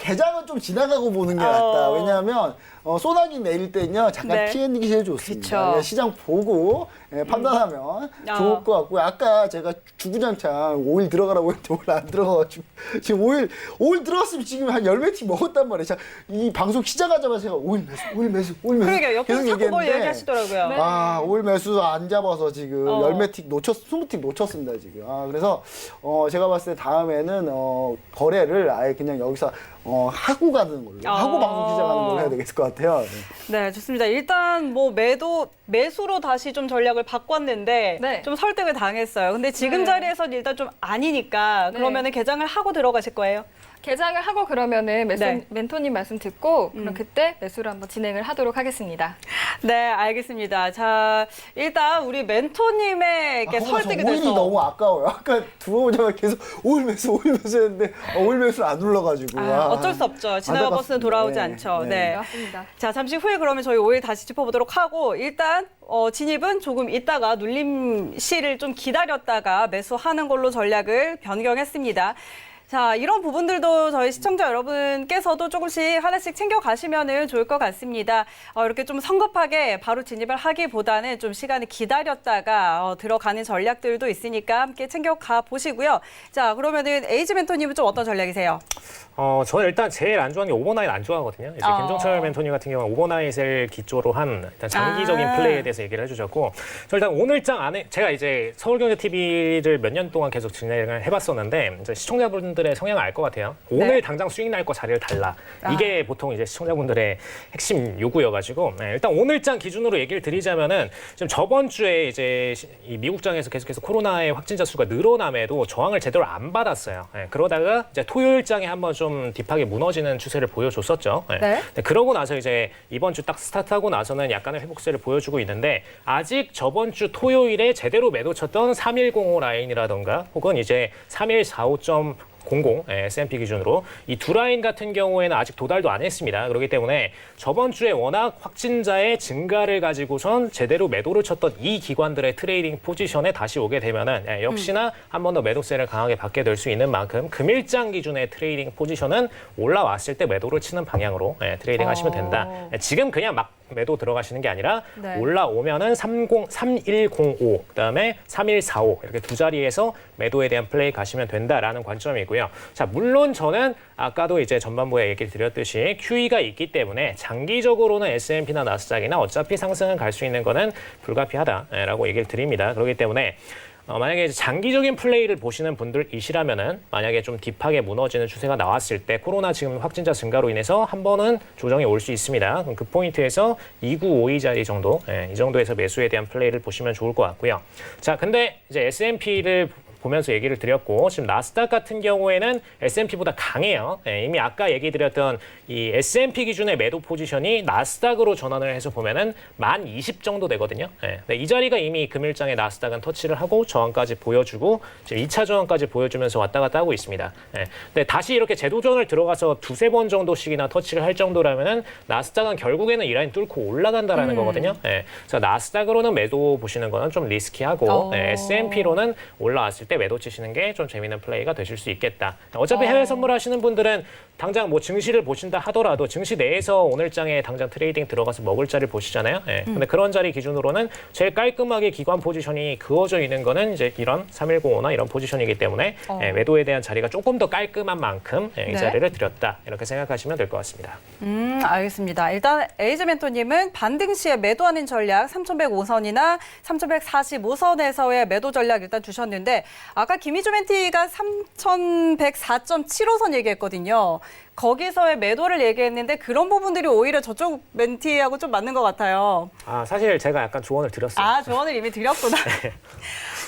개장은 좀 지나가고 보는 게 낫다. 왜냐하면 소나기 내릴 때는요 잠깐 네. 피해는 게 제일 좋습니다. 그쵸. 그러니까 시장 보고 판단하면 좋을 것 같고요. 아까 제가 주구장창 5일 들어가라고 했는데 5일 안 들어가가지고 지금 5일 들어갔으면 지금 한 10매 팀 먹었단 말이에요. 자, 이 방송 시작하자마자 제가 5일 매수, 5일 매수, 5일 매수 그러니까 옆에서 자꾸 뭘 얘기하시더라고요. 네. 5일 매수 안 잡아서 지금 10매 틱 20틱 놓쳤습니다, 지금. 그래서 제가 봤을 때 다음에는 거래를 아예 그냥 여기서 하고 가는 걸로, 하고 방송 시작하는 걸로 해야 되겠을 것 같아요. 네, 좋습니다. 일단 뭐 매수로 다시 좀 전략을 바꿨는데 네. 좀 설득을 당했어요. 근데 지금 네. 자리에서는 일단 좀 아니니까 네. 그러면은 개장을 하고 들어가실 거예요? 개장을 하고 그러면은 네. 멘토님 말씀 듣고 그럼 그때 매수를 한번 진행을 하도록 하겠습니다. 네, 알겠습니다. 자, 일단 우리 멘토님에게 설득이 5일이 돼서 너무 아까워요. 아까 들어오자마자 계속 5일 매수 했는데 5일 매수를 안 눌러가지고. 어쩔 수 없죠. 지나가 버스는 돌아오지 않죠. 네. 맞습니다. 자, 잠시 후에 그러면 저희 5일 다시 짚어보도록 하고 일단 진입은 조금 있다가 눌림 시를 좀 기다렸다가 매수하는 걸로 전략을 변경했습니다. 자, 이런 부분들도 저희 시청자 여러분께서도 조금씩 하나씩 챙겨가시면 좋을 것 같습니다. 이렇게 좀 성급하게 바로 진입을 하기보다는 좀 시간을 기다렸다가 들어가는 전략들도 있으니까 함께 챙겨가 보시고요. 자, 그러면은 에이지 멘토님은 좀 어떤 전략이세요? 저는 일단 제일 안 좋아하는 게 오버나잇 안 좋아하거든요. 이제 김종철 멘토님 같은 경우는 오버나잇을 기초로 한 일단 장기적인 플레이에 대해서 얘기를 해주셨고, 저 일단 오늘장 안에 제가 이제 서울경제TV를 몇 년 동안 계속 진행을 해봤었는데 이제 시청자분들의 성향을 알 것 같아요. 오늘 당장 수익 날 거 자리를 달라. 이게 보통 이제 시청자분들의 핵심 요구여가지고 일단 오늘장 기준으로 얘기를 드리자면은 지금 저번 주에 이제 이 미국장에서 계속해서 코로나의 확진자 수가 늘어남에도 저항을 제대로 안 받았어요. 그러다가 이제 토요일장에 한번 좀 딥하게 무너지는 추세를 보여줬었죠. 네. 그러고 나서 이제 이번 주 딱 스타트하고 나서는 약간의 회복세를 보여주고 있는데 아직 저번 주 토요일에 제대로 매도 쳤던 3105 라인이라던가 혹은 이제 3145.00 S&P 기준으로 이 두 라인 같은 경우에는 아직 도달도 안 했습니다. 그렇기 때문에 저번 주에 워낙 확진자의 증가를 가지고선 제대로 매도를 쳤던 이 기관들의 트레이딩 포지션에 다시 오게 되면은 역시나 한 번 더 매도세를 강하게 받게 될 수 있는 만큼 금일장 기준의 트레이딩 포지션은 올라왔을 때 매도를 치는 방향으로 트레이딩 하시면 된다. 지금 그냥 막 매도 들어가시는 게 아니라 네. 올라오면은 3105 그다음에 3145 이렇게 두 자리에서 매도에 대한 플레이 가시면 된다라는 관점이고요. 자, 물론 저는 아까도 이제 전반부에 얘기를 드렸듯이 QE가 있기 때문에 장기적으로는 S&P나 나스닥이나 어차피 상승은 갈 수 있는 거는 불가피하다라고 얘기를 드립니다. 그렇기 때문에 만약에 장기적인 플레이를 보시는 분들이시라면은 만약에 좀 딥하게 무너지는 추세가 나왔을 때 코로나 지금 확진자 증가로 인해서 한 번은 조정이 올 수 있습니다. 그럼 그 포인트에서 2952 자리 정도, 이 정도에서 매수에 대한 플레이를 보시면 좋을 것 같고요. 자, 근데 이제 S&P를 보면서 얘기를 드렸고 지금 나스닥 같은 경우에는 S&P보다 강해요. 이미 아까 얘기 드렸던 이 S&P 기준의 매도 포지션이 나스닥으로 전환을 해서 보면은 1020 정도 되거든요. 이 자리가 이미 금일장에 나스닥은 터치를 하고 저항까지 보여주고 지금 2차 저항까지 보여주면서 왔다 갔다 하고 있습니다. 근데 다시 이렇게 재도전을 들어가서 두세 번 정도씩이나 터치를 할 정도라면은 나스닥은 결국에는 이 라인 뚫고 올라간다라는 거거든요. 그래서 나스닥으로는 매도 보시는 거는 좀 리스키하고 S&P로는 올라왔을 때 매도 치시는 게 좀 재미있는 플레이가 되실 수 있겠다. 어차피 해외 선물하시는 분들은 당장 뭐 증시를 보신다 하더라도 증시 내에서 오늘장에 당장 트레이딩 들어가서 먹을 자리를 보시잖아요. 근데 그런 자리 기준으로는 제일 깔끔하게 기관 포지션이 그어져 있는 거는 이제 이런 3105나 이런 포지션이기 때문에 매도에 대한 자리가 조금 더 깔끔한 만큼 이 자리를 드렸다. 이렇게 생각하시면 될 것 같습니다. 알겠습니다. 일단 에이지 멘토님은 반등 시에 매도하는 전략 3105선이나 3145선에서의 매도 전략 일단 주셨는데 아까 김희주 멘티가 3,104.75선 얘기했거든요. 거기서의 매도를 얘기했는데 그런 부분들이 오히려 저쪽 멘티하고 좀 맞는 것 같아요. 아, 사실 제가 약간 조언을 드렸어요. 아, 조언을 이미 드렸구나.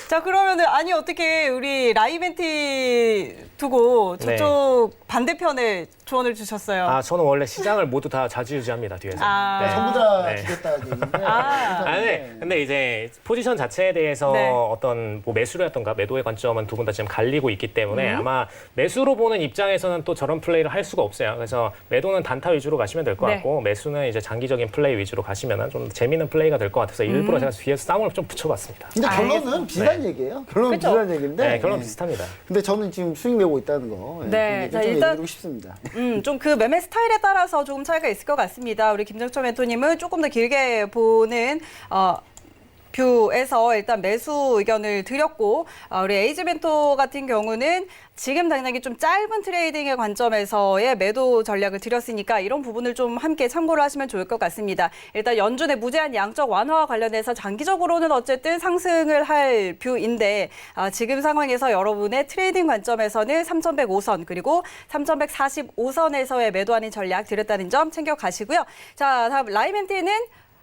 자, 그러면은 아니 어떻게 우리 라이 멘티 두고 저쪽 반대편에 조언을 주셨어요? 아, 저는 원래 시장을 모두 다 좌지우지합니다, 뒤에서. 아. 네. 전부 다 네. 주겠다는 얘기인데. 아니, 근데 이제 포지션 자체에 대해서 네. 어떤 뭐 매수라든가 매도의 관점은 두 분 다 지금 갈리고 있기 때문에 아마 매수로 보는 입장에서는 또 저런 플레이를 할 수가 없어요. 그래서 매도는 단타 위주로 가시면 될 것 네. 같고 매수는 이제 장기적인 플레이 위주로 가시면 좀 재미있는 플레이가 될 것 같아서 일부러 제가 뒤에서 싸움을 좀 붙여봤습니다. 근데 결론은 알겠습니다. 비슷한 얘기예요. 결론은 그쵸? 비슷한 얘기인데. 네, 결론 예. 비슷합니다. 근데 저는 지금 수익 내고 있다는 거. 네, 자, 좀 일단- 얘기해드리고 싶습니다. 좀 그 매매 스타일에 따라서 조금 차이가 있을 것 같습니다. 우리 김정철 멘토님은 조금 더 길게 보는 뷰에서 일단 매수 의견을 드렸고 우리 에이지 멘토 같은 경우는 지금 당장에 좀 짧은 트레이딩의 관점에서의 매도 전략을 드렸으니까 이런 부분을 좀 함께 참고를 하시면 좋을 것 같습니다. 일단 연준의 무제한 양적 완화와 관련해서 장기적으로는 어쨌든 상승을 할 뷰인데 지금 상황에서 여러분의 트레이딩 관점에서는 3,105선 그리고 3,145선에서의 매도하는 전략 드렸다는 점 챙겨가시고요. 자, 다음 라이멘티는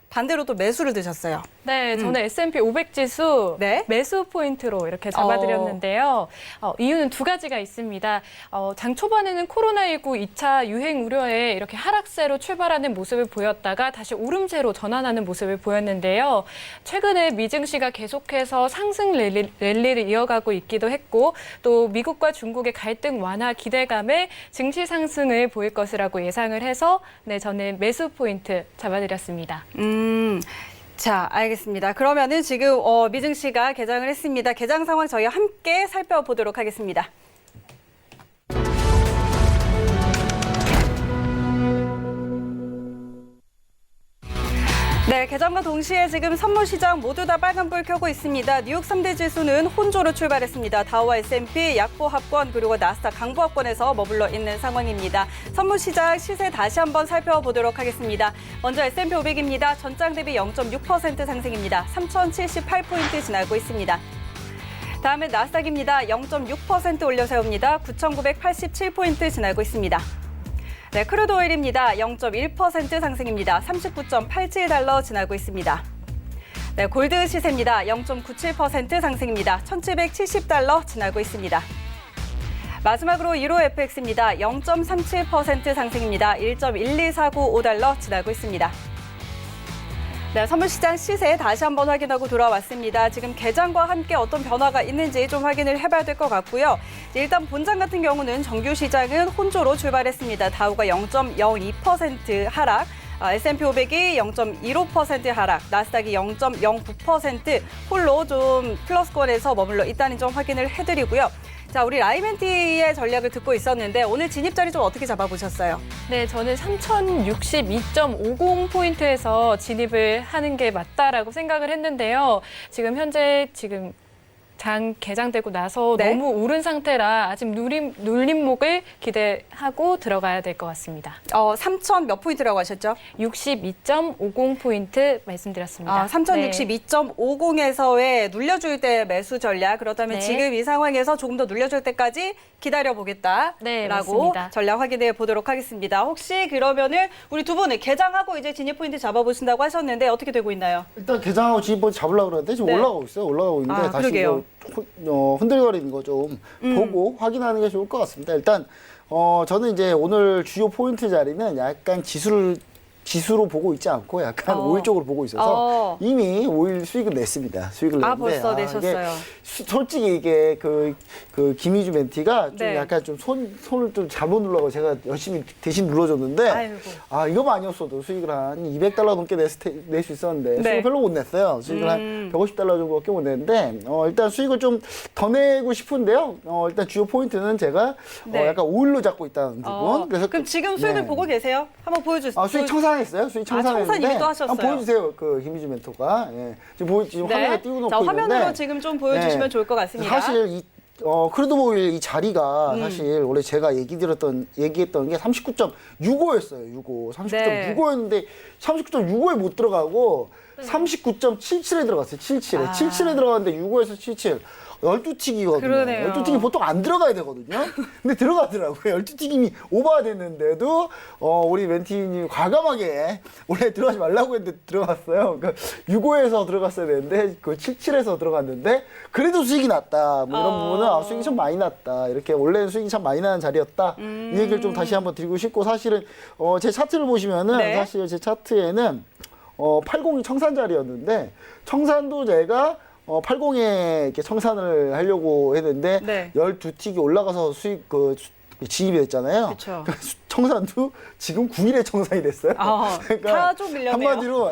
반대로 또 매수를 드셨어요. 네, 저는 S&P 500 지수 네. 매수 포인트로 이렇게 잡아드렸는데요. 이유는 두 가지가 있습니다. 장 초반에는 코로나19 2차 유행 우려에 이렇게 하락세로 출발하는 모습을 보였다가 다시 오름세로 전환하는 모습을 보였는데요. 최근에 미증시가 계속해서 상승 랠리를 이어가고 있기도 했고 또 미국과 중국의 갈등 완화 기대감에 증시 상승을 보일 것이라고 예상을 해서 네, 저는 매수 포인트 잡아드렸습니다. 자, 알겠습니다. 그러면은 지금 미증시가 개장을 했습니다. 개장 상황 저희 함께 살펴보도록 하겠습니다. 네, 개장과 동시에 지금 선물 시장 모두 다 빨간불 켜고 있습니다. 뉴욕 3대 지수는 혼조로 출발했습니다. 다우와 S&P 약보합권 그리고 나스닥 강보합권에서 머물러 있는 상황입니다. 선물 시장 시세 다시 한번 살펴보도록 하겠습니다. 먼저 S&P 500입니다. 전장 대비 0.6% 상승입니다. 3,078포인트 지나고 있습니다. 다음은 나스닥입니다. 0.6% 올려 세웁니다. 9,987포인트 지나고 있습니다. 네, 크루드 오일입니다. 0.1% 상승입니다. 39.87달러 지나고 있습니다. 네, 골드 시세입니다. 0.97% 상승입니다. 1,770달러 지나고 있습니다. 마지막으로 유로 FX입니다. 0.37% 상승입니다. 1.12495달러 지나고 있습니다. 네, 선물시장 시세 다시 한번 확인하고 돌아왔습니다. 지금 개장과 함께 어떤 변화가 있는지 좀 확인을 해봐야 될 것 같고요. 일단 본장 같은 경우는 정규 시장은 혼조로 출발했습니다. 다우가 0.02% 하락, S&P 500이 0.15% 하락, 나스닥이 0.09% 홀로 좀 플러스권에서 머물러 있다는 점 확인을 해드리고요. 자, 우리 라이멘티의 전략을 듣고 있었는데 오늘 진입 자리 좀 어떻게 잡아보셨어요? 네, 저는 3,062.50포인트에서 진입을 하는 게 맞다라고 생각을 했는데요. 지금 현재 장 개장되고 나서 네. 너무 오른 상태라 아직 눌림목을 기대하고 들어가야 될 것 같습니다. 3,000 몇 포인트라고 하셨죠? 62.50포인트 말씀드렸습니다. 3,062.50에서의 눌려줄 때 매수 전략. 그렇다면 네. 지금 이 상황에서 조금 더 눌려줄 때까지 기다려보겠다라고 네, 맞습니다. 전략 확인해 보도록 하겠습니다. 혹시 그러면은 우리 두 분은 개장하고 이제 진입 포인트 잡아보신다고 하셨는데 어떻게 되고 있나요? 일단 개장하고 진입 잡으려고 그러는데 지금 네. 올라가고 있어요. 올라가고 있는데 다시 그러게요. 흔들거리는 거 좀 보고 확인하는 게 좋을 것 같습니다. 일단 저는 이제 오늘 주요 포인트 자리는 약간 지수로 보고 있지 않고 약간 오일 쪽으로 보고 있어서 이미 오일 수익을 냈습니다. 수익을 냈는데 벌써 내셨어요. 솔직히 이게 그 김희주 멘티가 좀 네. 약간 좀 손을 좀 잘못 눌러서 제가 열심히 대신 눌러줬는데 아이고. 이거만 아니었어도 수익을 한 200달러 넘게 낼 수 있었는데 네. 수익을 별로 못 냈어요. 수익을 한 150달러 정도밖에 못 냈는데 일단 수익을 좀 더 내고 싶은데요. 일단 주요 포인트는 제가 네. 약간 오일로 잡고 있다는 부분. 그럼 지금 수익을 네. 보고 계세요? 한번 보여주세요. 수익 청산했어요. 수익 청산 청산했는데 이미 또 하셨어요. 한번 보여주세요. 그 김희주 멘토가 지금 화면에 띄워놓고 자, 화면으로 있는데 지금 좀 보여주시면 좋을 것 같습니다. 사실 크루드 오일 이 자리가 사실 원래 제가 얘기했던 게 39.65였어요. 39.65였는데 39.65에 못 들어가고 39.77에 들어갔어요. 77에. 77에 들어갔는데 65에서 77. 12튀기거든요. 그러네요. 12튀기 보통 안 들어가야 되거든요. 근데 들어가더라고요. 12튀김이 오버됐는데도 우리 멘티님 과감하게 원래 들어가지 말라고 했는데 들어갔어요. 그러니까 65에서 들어갔어야 되는데 그 77에서 들어갔는데 그래도 수익이 났다. 뭐 이런 부분은 수익이 좀 많이 났다. 이렇게 원래는 수익이 참 많이 나는 자리였다. 이 얘기를 좀 다시 한번 드리고 싶고 사실은 제 차트를 보시면은 네. 사실 제 차트에는 80이 청산 자리였는데 청산도 제가 80에 이렇게 청산을 하려고 했는데 네. 12틱이 올라가서 수익 진입이 됐잖아요. 그쵸. 청산도 지금 9일에 청산이 됐어요. 다 좀 밀렸네요. 한마디로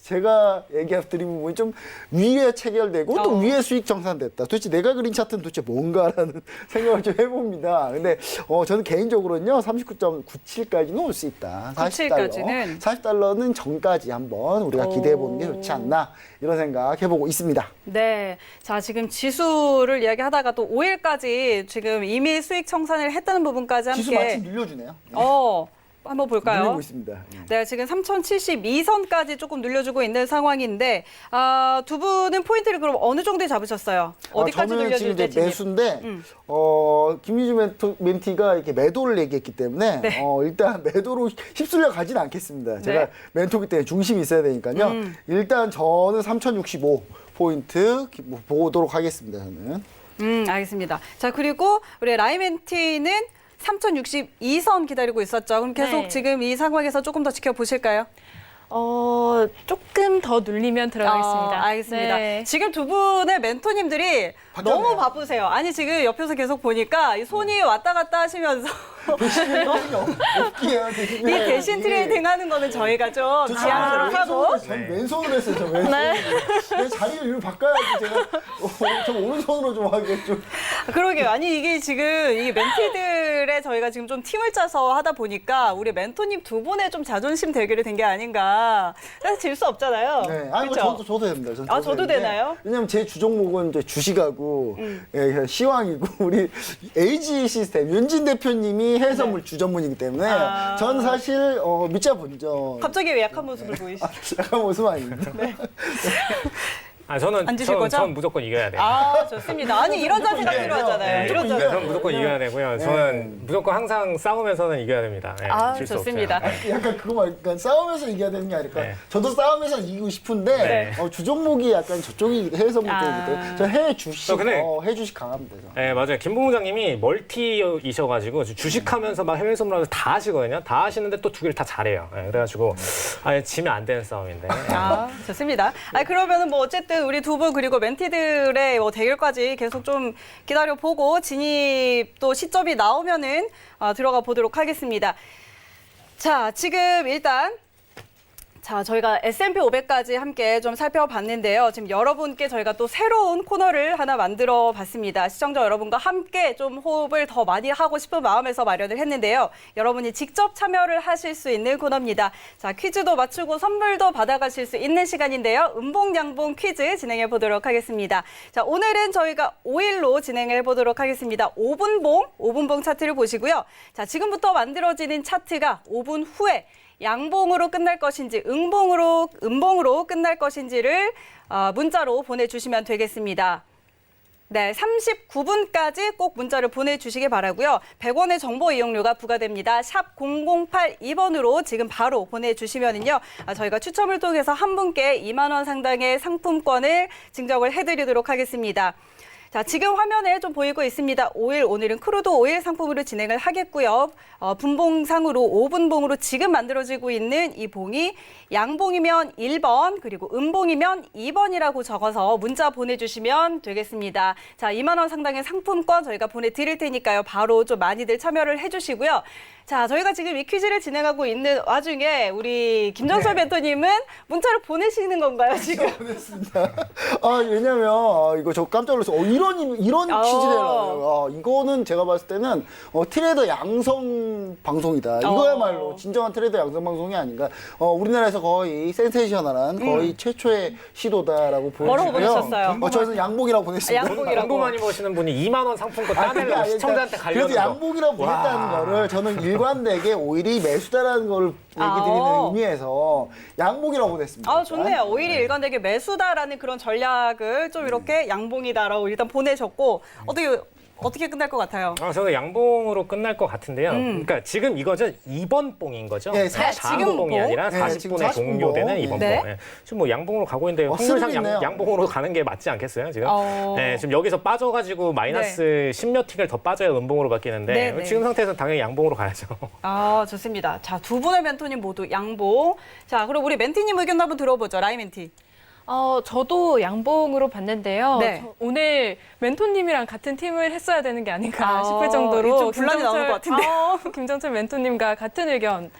제가 얘기드린 부분이 좀 위에 체결되고 또 위에 수익 청산됐다. 도대체 내가 그린 차트는 도대체 뭔가라는 생각을 좀 해봅니다. 근데 저는 개인적으로는요 39.97까지는 올 수 있다. 97까지는? 40달러는 전까지 한번 우리가 기대해보는 게 좋지 않나 이런 생각 해보고 있습니다. 네. 자, 지금 지수를 이야기하다가 또 5일까지 지금 이미 수익 청산을 했다는 부분까지 함께. 지수 마침 늘려주네요. 한번 볼까요? 늘리고 있습니다. 네, 지금 3072선까지 조금 늘려주고 있는 상황인데, 두 분은 포인트를 그럼 어느 정도에 잡으셨어요? 어디까지 저는 늘려줄 지금 때 이제 매수인데, 김유주 멘티가 이렇게 매도를 얘기했기 때문에, 네. 일단 매도로 휩쓸려 가지는 않겠습니다. 제가 멘토기 때문에 중심이 있어야 되니까요. 일단 저는 3065 포인트 보도록 하겠습니다. 저는. 알겠습니다. 자, 그리고 우리 라이멘티는 3062선 기다리고 있었죠. 그럼 계속 네. 지금 이 상황에서 조금 더 지켜보실까요? 조금 더 눌리면 들어가겠습니다. 알겠습니다. 네. 지금 두 분의 멘토님들이 바뀌었네요. 너무 바쁘세요. 아니, 지금 옆에서 계속 보니까 이 손이 왔다 갔다 하시면서 없기에요. 이 대신 트레이딩 하는 거는 저희가 좀 지향하도록 하고. 전 왼손으로 했어요. 저 왼손으로. 내 자리를 이리로 바꿔야지 제가 좀 오른손으로 좀 하게 좀. 그러게요. 아니, 이게 지금 이 멘티들의 저희가 지금 좀 팀을 짜서 하다 보니까 우리 멘토님 두 분의 좀 자존심 대결이 된 게 아닌가. 사실 질 수 없잖아요. 네, 아니 그쵸? 저도 됩니다. 저도 되나요? 왜냐면 제 주종목은 이제 주식하고 시황이고 우리 AG 시스템 윤진 대표님이 해외선물 주전문이기 때문에 전 사실 밑자 본전 갑자기 왜 약한 모습을 보이시죠? 약간 모습 아닙니다. 저는 앉으실 거죠? 전 무조건 이겨야 돼요. 좋습니다. 아니, 이런 자세가 필요하잖아요. 이런 네, 자세. 저는 무조건 이겨야 되고요. 저는 무조건 항상 싸우면서는 이겨야 됩니다. 네, 질수 좋습니다. 없어요. 네. 약간 그거 약간 싸우면서 이겨야 되는 게 아닐까. 네. 저도 싸우면서 이기고 싶은데 네. 주종목이 약간 저쪽이 해외선물 쪽이기 때문에 저 해외 주식 근데- 해외 주식 강합니다. 저. 네, 맞아요. 김 본부장님이 멀티이셔가지고 주식하면서 막 해외 선물하면서 다 하시거든요. 다 하시는데 또 두 개를 다 잘해요. 네, 그래가지고 지면 안 되는 싸움인데. 좋습니다. 그러면은 뭐 어쨌든 우리 두 분 그리고 멘티들의 뭐 대결까지 계속 좀 기다려 보고 진입 또 시점이 나오면은 들어가 보도록 하겠습니다. 자, 지금 일단 저희가 S&P 500까지 함께 좀 살펴봤는데요. 지금 여러분께 저희가 또 새로운 코너를 하나 만들어 봤습니다. 시청자 여러분과 함께 좀 호흡을 더 많이 하고 싶은 마음에서 마련을 했는데요. 여러분이 직접 참여를 하실 수 있는 코너입니다. 자, 퀴즈도 맞추고 선물도 받아가실 수 있는 시간인데요. 음봉양봉 퀴즈 진행해 보도록 하겠습니다. 자, 오늘은 저희가 5일로 진행해 보도록 하겠습니다. 5분봉 차트를 보시고요. 자, 지금부터 만들어지는 차트가 5분 후에 양봉으로 끝날 것인지 음봉으로 끝날 것인지를 문자로 보내주시면 되겠습니다. 네, 39분까지 꼭 문자를 보내주시기 바라고요. 100원의 정보 이용료가 부과됩니다. 샵 0082번으로 지금 바로 보내주시면은요, 저희가 추첨을 통해서 한 분께 2만 원 상당의 상품권을 증정을 해드리도록 하겠습니다. 자, 지금 화면에 좀 보이고 있습니다. 오늘은 크루드 오일 상품으로 진행을 하겠고요. 분봉상으로 5분봉으로 지금 만들어지고 있는 이 봉이 양봉이면 1번 그리고 음봉이면 2번이라고 적어서 문자 보내주시면 되겠습니다. 자, 2만 원 상당의 상품권 저희가 보내드릴 테니까요. 바로 좀 많이들 참여를 해주시고요. 자, 저희가 지금 이 퀴즈를 진행하고 있는 와중에 우리 김정철 멘토님은 문자를 보내시는 건가요, 지금? 보냈습니다. 왜냐면 이거 저 깜짝 놀랐어요. 이런 퀴즈를 해요. 이거는 제가 봤을 때는 트레이더 양성 양성 방송이다. 이거야말로 진정한 트레이더 양성 방송이 아닌가. 우리나라에서 거의 센세이셔널한 거의 최초의 시도다라고 뭐라고 보여지고요. 보내셨어요? 저는 양봉이라고 보냈습니다. 양봉이라고. 광고 많이 보시는 분이 2만 원 상품권 그게 따내려고 아니라 시청자한테 가려는 그래도 거. 양봉이라고 보냈다는 거를 저는 일관되게 오히려 매수다라는 걸 얘기 드리는 의미에서 양봉이라고 보냈습니다. 아, 좋네요. 오히려 일관되게 매수다라는 그런 전략을 좀 이렇게 양봉이다라고 일단 보내셨고 어떻게 끝날 것 같아요? 저는 양봉으로 끝날 것 같은데요. 그러니까 지금 이거죠. 2번 봉인 거죠. 네, 지금 봉이 봉? 아니라 네, 지금 40분에 40분 종료되는 봉. 2번 네. 봉. 네. 지금 뭐 양봉으로 가고 있는데 확률상 스릴 있네요. 양봉으로 가는 게 맞지 않겠어요, 지금? 어. 네, 지금 여기서 빠져가지고 마이너스 10몇 틱을 더 빠져야 음봉으로 바뀌는데 네, 네. 지금 상태에서는 당연히 양봉으로 가야죠. 아, 좋습니다. 자, 두 분의 멘토님 모두 양봉. 자, 그럼 우리 멘티님 의견 한번 들어보죠. 라이 멘티. 저도 양봉으로 봤는데요. 네. 저 오늘 멘토님이랑 같은 팀을 했어야 되는 게 아닌가 아, 싶을 정도로 좀 분란이 나오는 것 같은데. 김정철 멘토님과 같은 의견인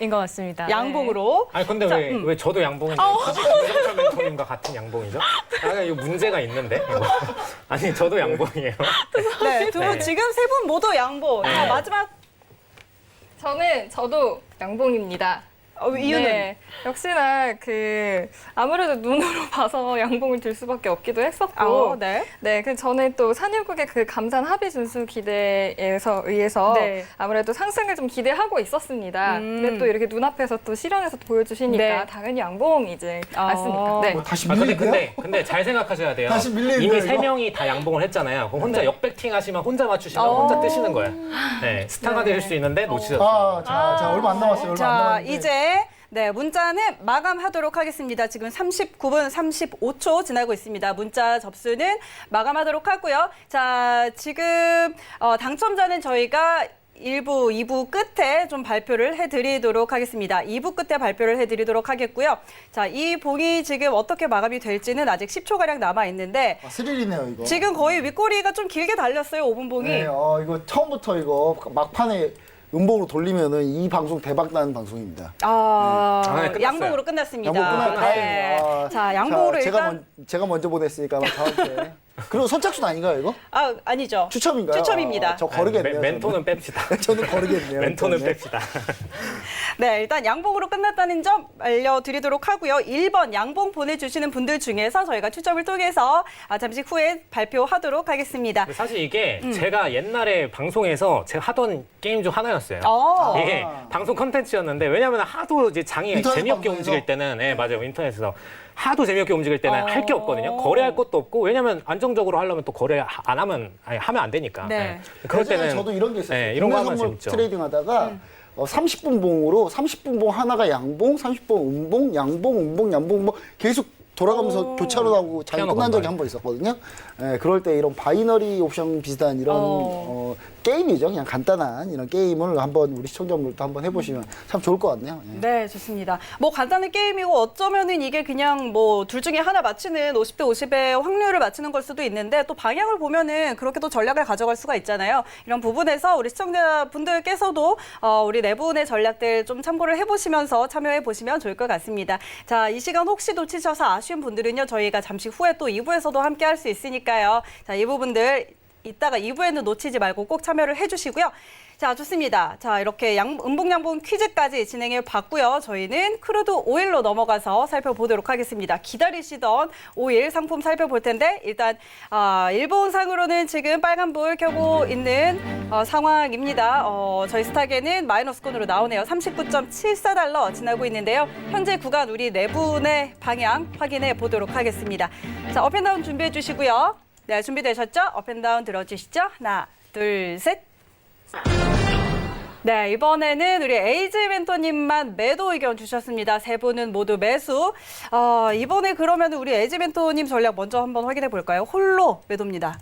것 같습니다. 양봉으로. 아니 근데 자, 왜 저도 양봉인데 굳이 김정철 멘토님과 같은 양봉이죠? 이거 문제가 있는데 이거. 아니 저도 양봉이에요. 네, 두 분 네. 지금 세 분 모두 양봉. 자, 네. 마지막 저도 양봉입니다. 이유는? 네, 역시나 아무래도 눈으로 봐서 양봉을 들 수밖에 없기도 했었고, 네. 그 저는 또 산유국의 그 감산 합의 준수 기대에서 의해서 네. 아무래도 상승을 좀 기대하고 있었습니다. 음. 근데 또 이렇게 눈앞에서 또 실현해서 보여주시니까 네. 당연히 양봉이지 않습니까? 네. 다시 근데, 밀리고요? 근데 잘 생각하셔야 돼요. 다시 밀리는데요, 이미 이거? 세 명이 다 양봉을 했잖아요. 그럼 혼자 네. 역배팅 하시면 혼자 맞추시면 혼자 뜨시는 거예요. 네, 스타가 되실 수 있는데 놓치셨어요. 자, 얼마 안 남았어요. 얼마 안 자, 남았는데. 이제 문자는 마감하도록 하겠습니다. 지금 39분 35초 지나고 있습니다. 문자 접수는 마감하도록 하고요. 자, 지금 당첨자는 저희가 1부, 2부 끝에 좀 발표를 해드리도록 하겠습니다. 2부 끝에 발표를 해드리도록 하겠고요. 자, 이 봉이 지금 어떻게 마감이 될지는 아직 10초가량 남아있는데 스릴이네요, 이거. 지금 거의 윗꼬리가 좀 길게 달렸어요, 5분 봉이. 네, 이거 처음부터 이거 막판에 음봉으로 돌리면은 이 방송 대박 나는 방송입니다. 네, 끝났어요. 양봉으로 끝났습니다. 양봉 끝났 네. 다행이에요. 자, 양봉으로 일단 제가 먼저 보냈으니까 아마 다음 주에. 그리고 선착순 아닌가요, 이거? 아니죠. 추첨인가요? 추첨입니다. 저 거르겠네요. 멘토는 뺍시다. 저는 거르겠네요. 멘토는 일단은. 뺍시다. 네, 일단 양봉으로 끝났다는 점 알려드리도록 하고요. 1번 양봉 보내주시는 분들 중에서 저희가 추첨을 통해서 잠시 후에 발표하도록 하겠습니다. 사실 이게 제가 옛날에 방송에서 제가 하던 게임 중 하나였어요. 이게 방송 컨텐츠였는데 왜냐하면 하도 이제 장이 인터넷 재미없게 방송에서? 움직일 때는 맞아요 인터넷에서 하도 재미없게 움직일 때는 할 게 없거든요. 거래할 것도 없고 왜냐하면 안정적으로 하려면 또 거래 안 하면 하면 안 되니까. 네. 그럴 예전에 때는 저도 이런 게 있었어요. 네, 이런 거 하면 선물 재밌죠. 트레이딩 하다가 30분 봉으로 30분 봉 하나가 양봉, 30분 음봉, 양봉, 음봉, 양봉 뭐 계속 돌아가면서 교차로 나오고 장이 피아노 끝난 적이 건반. 한 번 있었거든요. 예, 그럴 때 이런 바이너리 옵션 비슷한 이런 게임이죠. 그냥 간단한 이런 게임을 한번 우리 시청자분들도 한번 해보시면 참 좋을 것 같네요. 예. 네, 좋습니다. 뭐 간단한 게임이고 어쩌면은 이게 그냥 뭐 둘 중에 하나 맞히는 50대 50의 확률을 맞추는 걸 수도 있는데 또 방향을 보면은 그렇게 또 전략을 가져갈 수가 있잖아요. 이런 부분에서 우리 시청자분들께서도 우리 네 분의 전략들 좀 참고를 해보시면서 참여해 보시면 좋을 것 같습니다. 자, 이 시간 혹시 놓치셔서 아쉬운 분들은요, 저희가 잠시 후에 또 2부에서도 함께 할 수 있으니까요. 자, 이 부분들 이따가 2부에는 놓치지 말고 꼭 참여를 해주시고요. 자, 좋습니다. 자, 이렇게 음봉양봉 퀴즈까지 진행해 봤고요. 저희는 크루드 오일로 넘어가서 살펴보도록 하겠습니다. 기다리시던 오일 상품 살펴볼 텐데 일단 일본상으로는 지금 빨간불 켜고 있는 상황입니다. 저희 스탁에는 마이너스권으로 나오네요. 39.74달러 지나고 있는데요. 현재 구간 우리 네 분의 방향 확인해 보도록 하겠습니다. 자, 업앤다운 준비해 주시고요. 네, 준비되셨죠? 업앤다운 들어주시죠. 하나, 둘, 셋. 네, 이번에는 우리 에이즈 멘토님만 매도 의견 주셨습니다. 세 분은 모두 매수. 이번에 그러면 우리 에이즈 멘토님 전략 먼저 한번 확인해 볼까요? 홀로 매도입니다.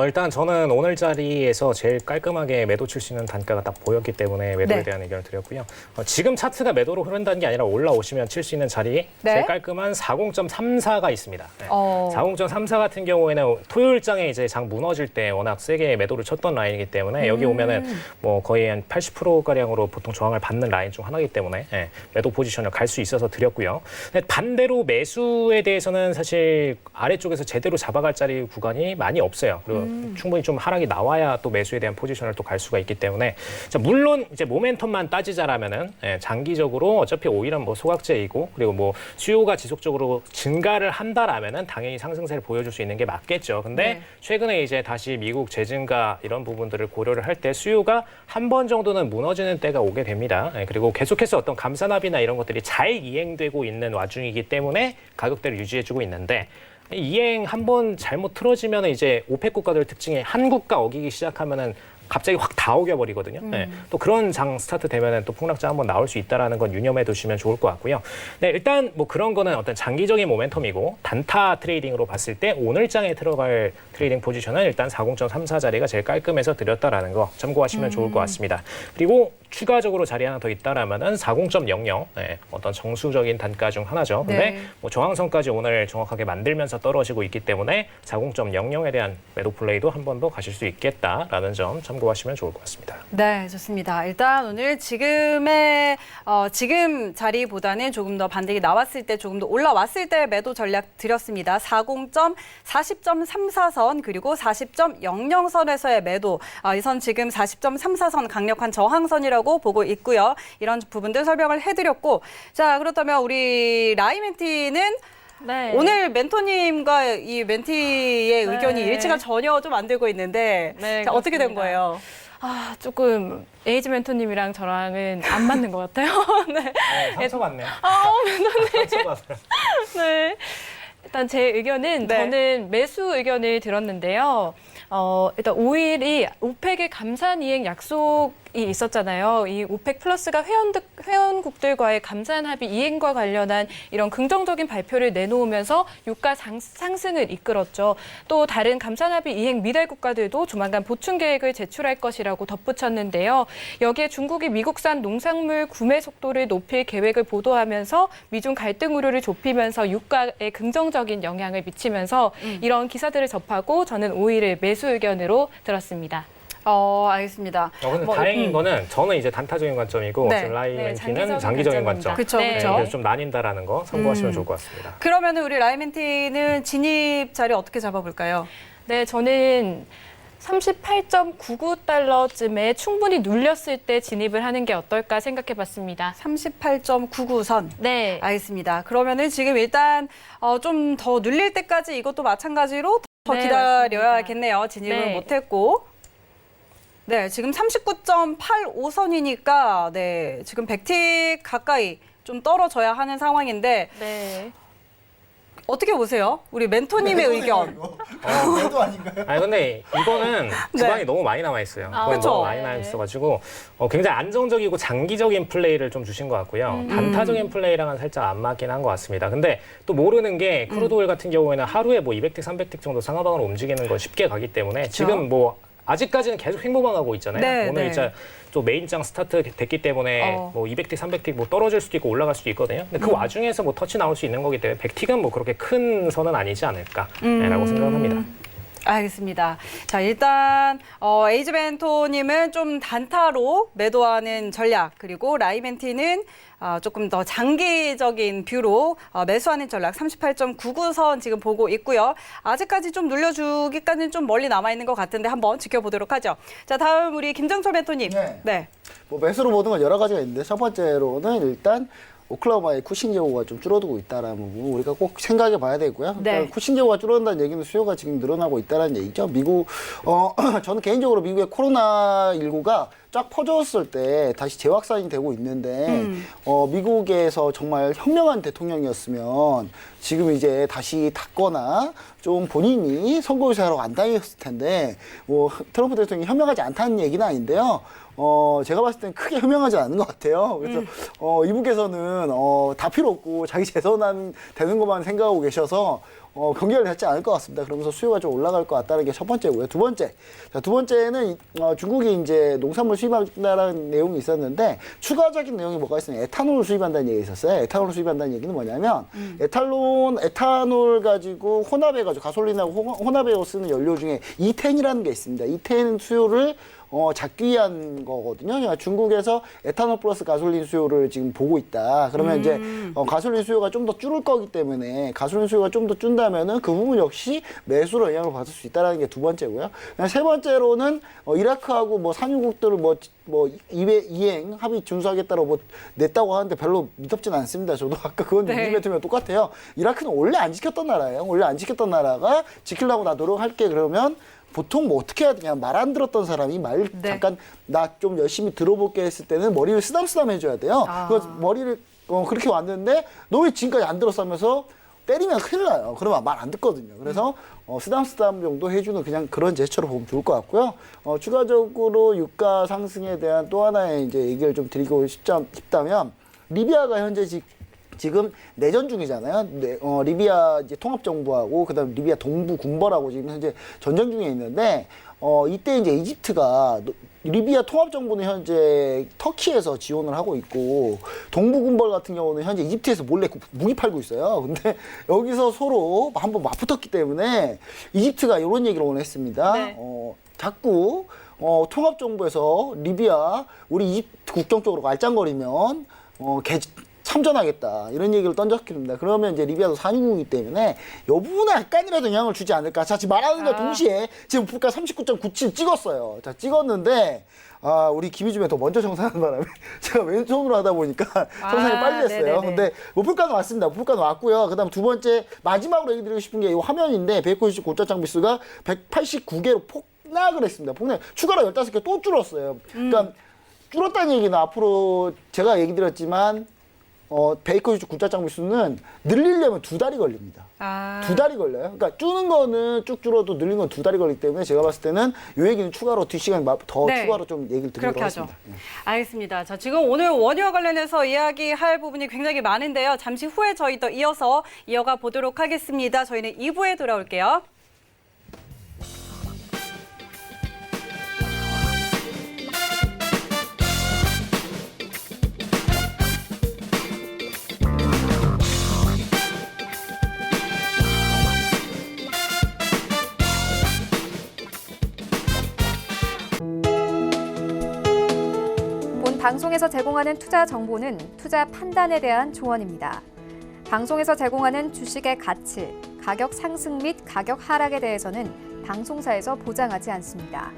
일단 저는 오늘 자리에서 제일 깔끔하게 매도 칠 수 있는 단가가 딱 보였기 때문에 매도에 네. 대한 의견을 드렸고요. 지금 차트가 매도로 흐른다는 게 아니라 올라오시면 칠 수 있는 자리에 네. 제일 깔끔한 40.34가 있습니다. 네. 어. 40.34 같은 경우에는 토요일장에 이제 장 무너질 때 워낙 세게 매도를 쳤던 라인이기 때문에 여기 오면은 뭐 거의 한 80% 10%가량으로 보통 저항을 받는 라인 중 하나이기 때문에 매도 포지션을 갈 수 있어서 드렸고요. 근데 반대로 매수에 대해서는 사실 아래쪽에서 제대로 잡아갈 자리 구간이 많이 없어요. 그리고 충분히 좀 하락이 나와야 또 매수에 대한 포지션을 또 갈 수가 있기 때문에 자, 물론 이제 모멘텀만 따지자라면은 장기적으로 어차피 오일은 뭐 소각제이고 그리고 뭐 수요가 지속적으로 증가를 한다라면은 당연히 상승세를 보여줄 수 있는 게 맞겠죠. 근데 최근에 이제 다시 미국 재증가 이런 부분들을 고려를 할 때 수요가 한 번 정도는 무너지는 때가 오게 됩니다. 그리고 계속해서 어떤 감산합의나 이런 것들이 잘 이행되고 있는 와중이기 때문에 가격대를 유지해주고 있는데 이행 한번 잘못 틀어지면 이제 오펙 국가들 특징이 한 국가 어기기 시작하면은 갑자기 확 다 어겨버리거든요. 또 그런 장 스타트 되면은 또 폭락장 한번 나올 수 있다라는 건 유념해 두시면 좋을 것 같고요. 네, 일단 뭐 그런 거는 어떤 장기적인 모멘텀이고 단타 트레이딩으로 봤을 때 오늘장에 들어갈 트레이딩 포지션은 일단 40.34 자리가 제일 깔끔해서 드렸다라는 거 참고하시면 좋을 것 같습니다. 그리고 추가적으로 자리 하나 더 있다라면은 40.00 어떤 정수적인 단가 중 하나죠. 근데 뭐 저항선까지 오늘 정확하게 만들면서 떨어지고 있기 때문에 40.00에 대한 매도 플레이도 한 번 더 가실 수 있겠다라는 점 참고하시면 좋을 것 같습니다. 네, 좋습니다. 일단 오늘 지금의 지금 자리보다는 조금 더 반등이 나왔을 때 조금 더 올라왔을 때 매도 전략 드렸습니다. 40.34선 그리고 40.00선에서의 매도. 이 선 지금 40.34선 강력한 저항선이라고 보고 있고요. 이런 부분들 설명을 해드렸고, 자 그렇다면 우리 라이멘티는 네. 오늘 멘토님과 이 멘티의 의견이 일치가 전혀 좀 안 되고 있는데 네, 자, 어떻게 된 그렇습니다. 거예요? 조금 에이지 멘토님이랑 저랑은 안 맞는 것 같아요. 네. 상처받네요. 멘토님. 상처받아요. 네. 일단 제 의견은 네. 저는 매수 의견을 들었는데요. 일단 오일이 오펙의 감산 이행 약속이 있었잖아요. 이 오펙 플러스가 회원국들과의 감산 합의 이행과 관련한 이런 긍정적인 발표를 내놓으면서 유가 상승을 이끌었죠. 또 다른 감산 합의 이행 미달 국가들도 조만간 보충 계획을 제출할 것이라고 덧붙였는데요. 여기에 중국이 미국산 농산물 구매 속도를 높일 계획을 보도하면서 미중 갈등 우려를 좁히면서 유가에 긍정적인 영향을 미치면서 이런 기사들을 접하고 저는 오일을 매수 의견으로 들었습니다. 알겠습니다. 근데 다행인 거는 저는 이제 단타적인 관점이고 네. 지금 라이멘티는 장기적인 장기적인 관점입니다. 관점. 그렇죠, 네. 그렇죠. 그래서 좀 나뉜다라는 거 참고하시면 좋을 것 같습니다. 그러면 우리 라이멘티는 진입 자리 어떻게 잡아볼까요? 네, 저는 38.99달러쯤에 충분히 눌렸을 때 진입을 하는 게 어떨까 생각해봤습니다. 38.99선. 네. 알겠습니다. 그러면은 지금 일단 좀 더 눌릴 때까지 이것도 마찬가지로 더 네, 기다려야겠네요. 진입을 네. 못했고. 네, 지금 39.85선이니까 네, 지금 100틱 가까이 좀 떨어져야 하는 상황인데 네. 어떻게 보세요? 우리 멘토님의 의견. 매도 아닌가요? 아니 근데 이거는 구간이 너무 많이 남아 있어요. 구간이 그렇죠. 너무 많이 남아 있어가지고 굉장히 안정적이고 장기적인 플레이를 좀 주신 것 같고요. 단타적인 플레이랑은 살짝 안 맞긴 한 것 같습니다. 근데 또 모르는 게 크루드 오일 같은 경우에는 하루에 뭐 200틱, 300틱 정도 상하방으로 움직이는 거 쉽게 가기 때문에 지금 뭐 아직까지는 계속 횡보만 하고 있잖아요. 네, 오늘 네. 이제 또 메인장 스타트 됐기 때문에 뭐 200틱, 300틱 뭐 떨어질 수도 있고 올라갈 수도 있거든요. 근데 그 와중에서 뭐 터치 나올 수 있는 거기 때문에 100틱은 뭐 그렇게 큰 선은 아니지 않을까라고 생각합니다. 알겠습니다. 자, 일단 에이즈 멘토님은 좀 단타로 매도하는 전략, 그리고 라이멘티는 조금 더 장기적인 뷰로 매수하는 전략 38.99선 지금 보고 있고요. 아직까지 좀 눌려주기까지는 좀 멀리 남아있는 것 같은데 한번 지켜보도록 하죠. 자, 다음 우리 김정철 멘토님. 네. 뭐 매수로 보는 건 여러 가지가 있는데 첫 번째로는 일단 오클라호마의 쿠싱 제고가 좀 줄어들고 있다라는 부분 우리가 꼭 생각해 봐야 되고요. 네. 그러니까 쿠싱 제고가 줄어든다는 얘기는 수요가 지금 늘어나고 있다는 얘기죠. 미국 저는 개인적으로 미국의 코로나19가 쫙 퍼졌을 때 다시 재확산이 되고 있는데 미국에서 정말 현명한 대통령이었으면 지금 이제 다시 닫거나 좀 본인이 선거유세하러 안 다녔을 텐데 뭐 트럼프 대통령이 현명하지 않다는 얘기는 아닌데요. 제가 봤을 땐 크게 현명하지 않은 것 같아요. 그래서 이분께서는 다 필요 없고 자기 재선안 되는 것만 생각하고 계셔서 경계를 닫지 않을 것 같습니다. 그러면서 수요가 좀 올라갈 것 같다는 게 첫 번째고요. 두 번째는 중국이 이제 농산물 수입한다는 내용이 있었는데 추가적인 내용이 뭐가 있으면 에탄올을 수입한다는 얘기가 있었어요. 에탄올을 수입한다는 얘기는 뭐냐면 에탄올 가지고 혼합해가지고 가솔린하고 혼합해서 쓰는 연료 중에 이텐이라는 게 있습니다. 이텐 수요를 잡기 위한 거거든요. 그러니까 중국에서 에탄올 플러스 가솔린 수요를 지금 보고 있다. 그러면 이제 가솔린 수요가 좀 더 줄을 거기 때문에 가솔린 수요가 좀 더 준다면은 그 부분 역시 매수로 영향을 받을 수 있다는 게 두 번째고요. 그냥 세 번째로는 이라크하고 뭐 산유국들을 뭐 이행 합의 준수하겠다고 뭐 냈다고 하는데 별로 믿었진 않습니다. 저도 아까 그건 네. 이벤트면 똑같아요. 이라크는 원래 안 지켰던 나라예요. 원래 안 지켰던 나라가 지키려고 나 노력할게 그러면 보통 뭐 어떻게 해야 되냐 말 안 들었던 사람이 말 네. 잠깐 나 좀 열심히 들어볼게 했을 때는 머리를 쓰담쓰담 해줘야 돼요. 그래서 머리를 그렇게 왔는데 너 왜 지금까지 안 들었어 하면서 때리면 큰일 나요. 그러면 말 안 듣거든요. 그래서 쓰담쓰담 정도 해주는 그냥 그런 제스처로 보면 좋을 것 같고요. 추가적으로 유가 상승에 대한 또 하나의 이제 얘기를 좀 드리고 싶다면 리비아가 현재 지금 내전 중이잖아요. 리비아 이제 통합정부하고 그다음 리비아 동부 군벌하고 지금 현재 전쟁 중에 있는데 이때 이제 이집트가 리비아 통합정부는 현재 터키에서 지원을 하고 있고 동부 군벌 같은 경우는 현재 이집트에서 몰래 무기 팔고 있어요. 근데 여기서 서로 한번 맞붙었기 때문에 이집트가 이런 얘기를 오늘 했습니다. 네. 자꾸 통합정부에서 리비아 우리 이집트 국경 쪽으로 말짱거리면 참전하겠다 이런 얘기를 던졌기 때문에 그러면 이제 리비아도 산유국이기 때문에 이 부분에 약간이라도 영향을 주지 않을까. 자, 지금 말하는 거 동시에 지금 물가 39.97 찍었어요. 자, 찍었는데 우리 김희주면 더 먼저 정산하는 바람에 제가 왼손으로 하다 보니까 정산이 빨리 됐어요. 네네네. 근데 목표가는 왔습니다. 목표가는 왔고요. 그다음 두 번째 마지막으로 얘기 드리고 싶은 게 이 화면인데 베이커90 고가 장비수가 189개로 폭락을 했습니다. 폭락. 추가로 15개 또 줄었어요. 그러니까 줄었다는 얘기는 앞으로 제가 얘기 드렸지만 베이커90 구자 장비수는 늘리려면 2달이 걸립니다. 2달이 걸려요. 그러니까 줄는 거는 쭉 줄어도 늘린 건 2달이 걸리기 때문에 제가 봤을 때는 이 얘기는 추가로 뒷시간에 더 네. 추가로 좀 얘기를 드리도록 그렇게 하죠. 하겠습니다. 네. 알겠습니다. 자, 지금 오늘 원유와 관련해서 이야기할 부분이 굉장히 많은데요. 잠시 후에 저희 또 이어서 이어가 보도록 하겠습니다. 저희는 2부에 돌아올게요. 본 방송에서 제공하는 투자 정보는 투자 판단에 대한 조언입니다. 방송에서 제공하는 주식의 가치, 가격 상승 및 가격 하락에 대해서는 방송사에서 보장하지 않습니다.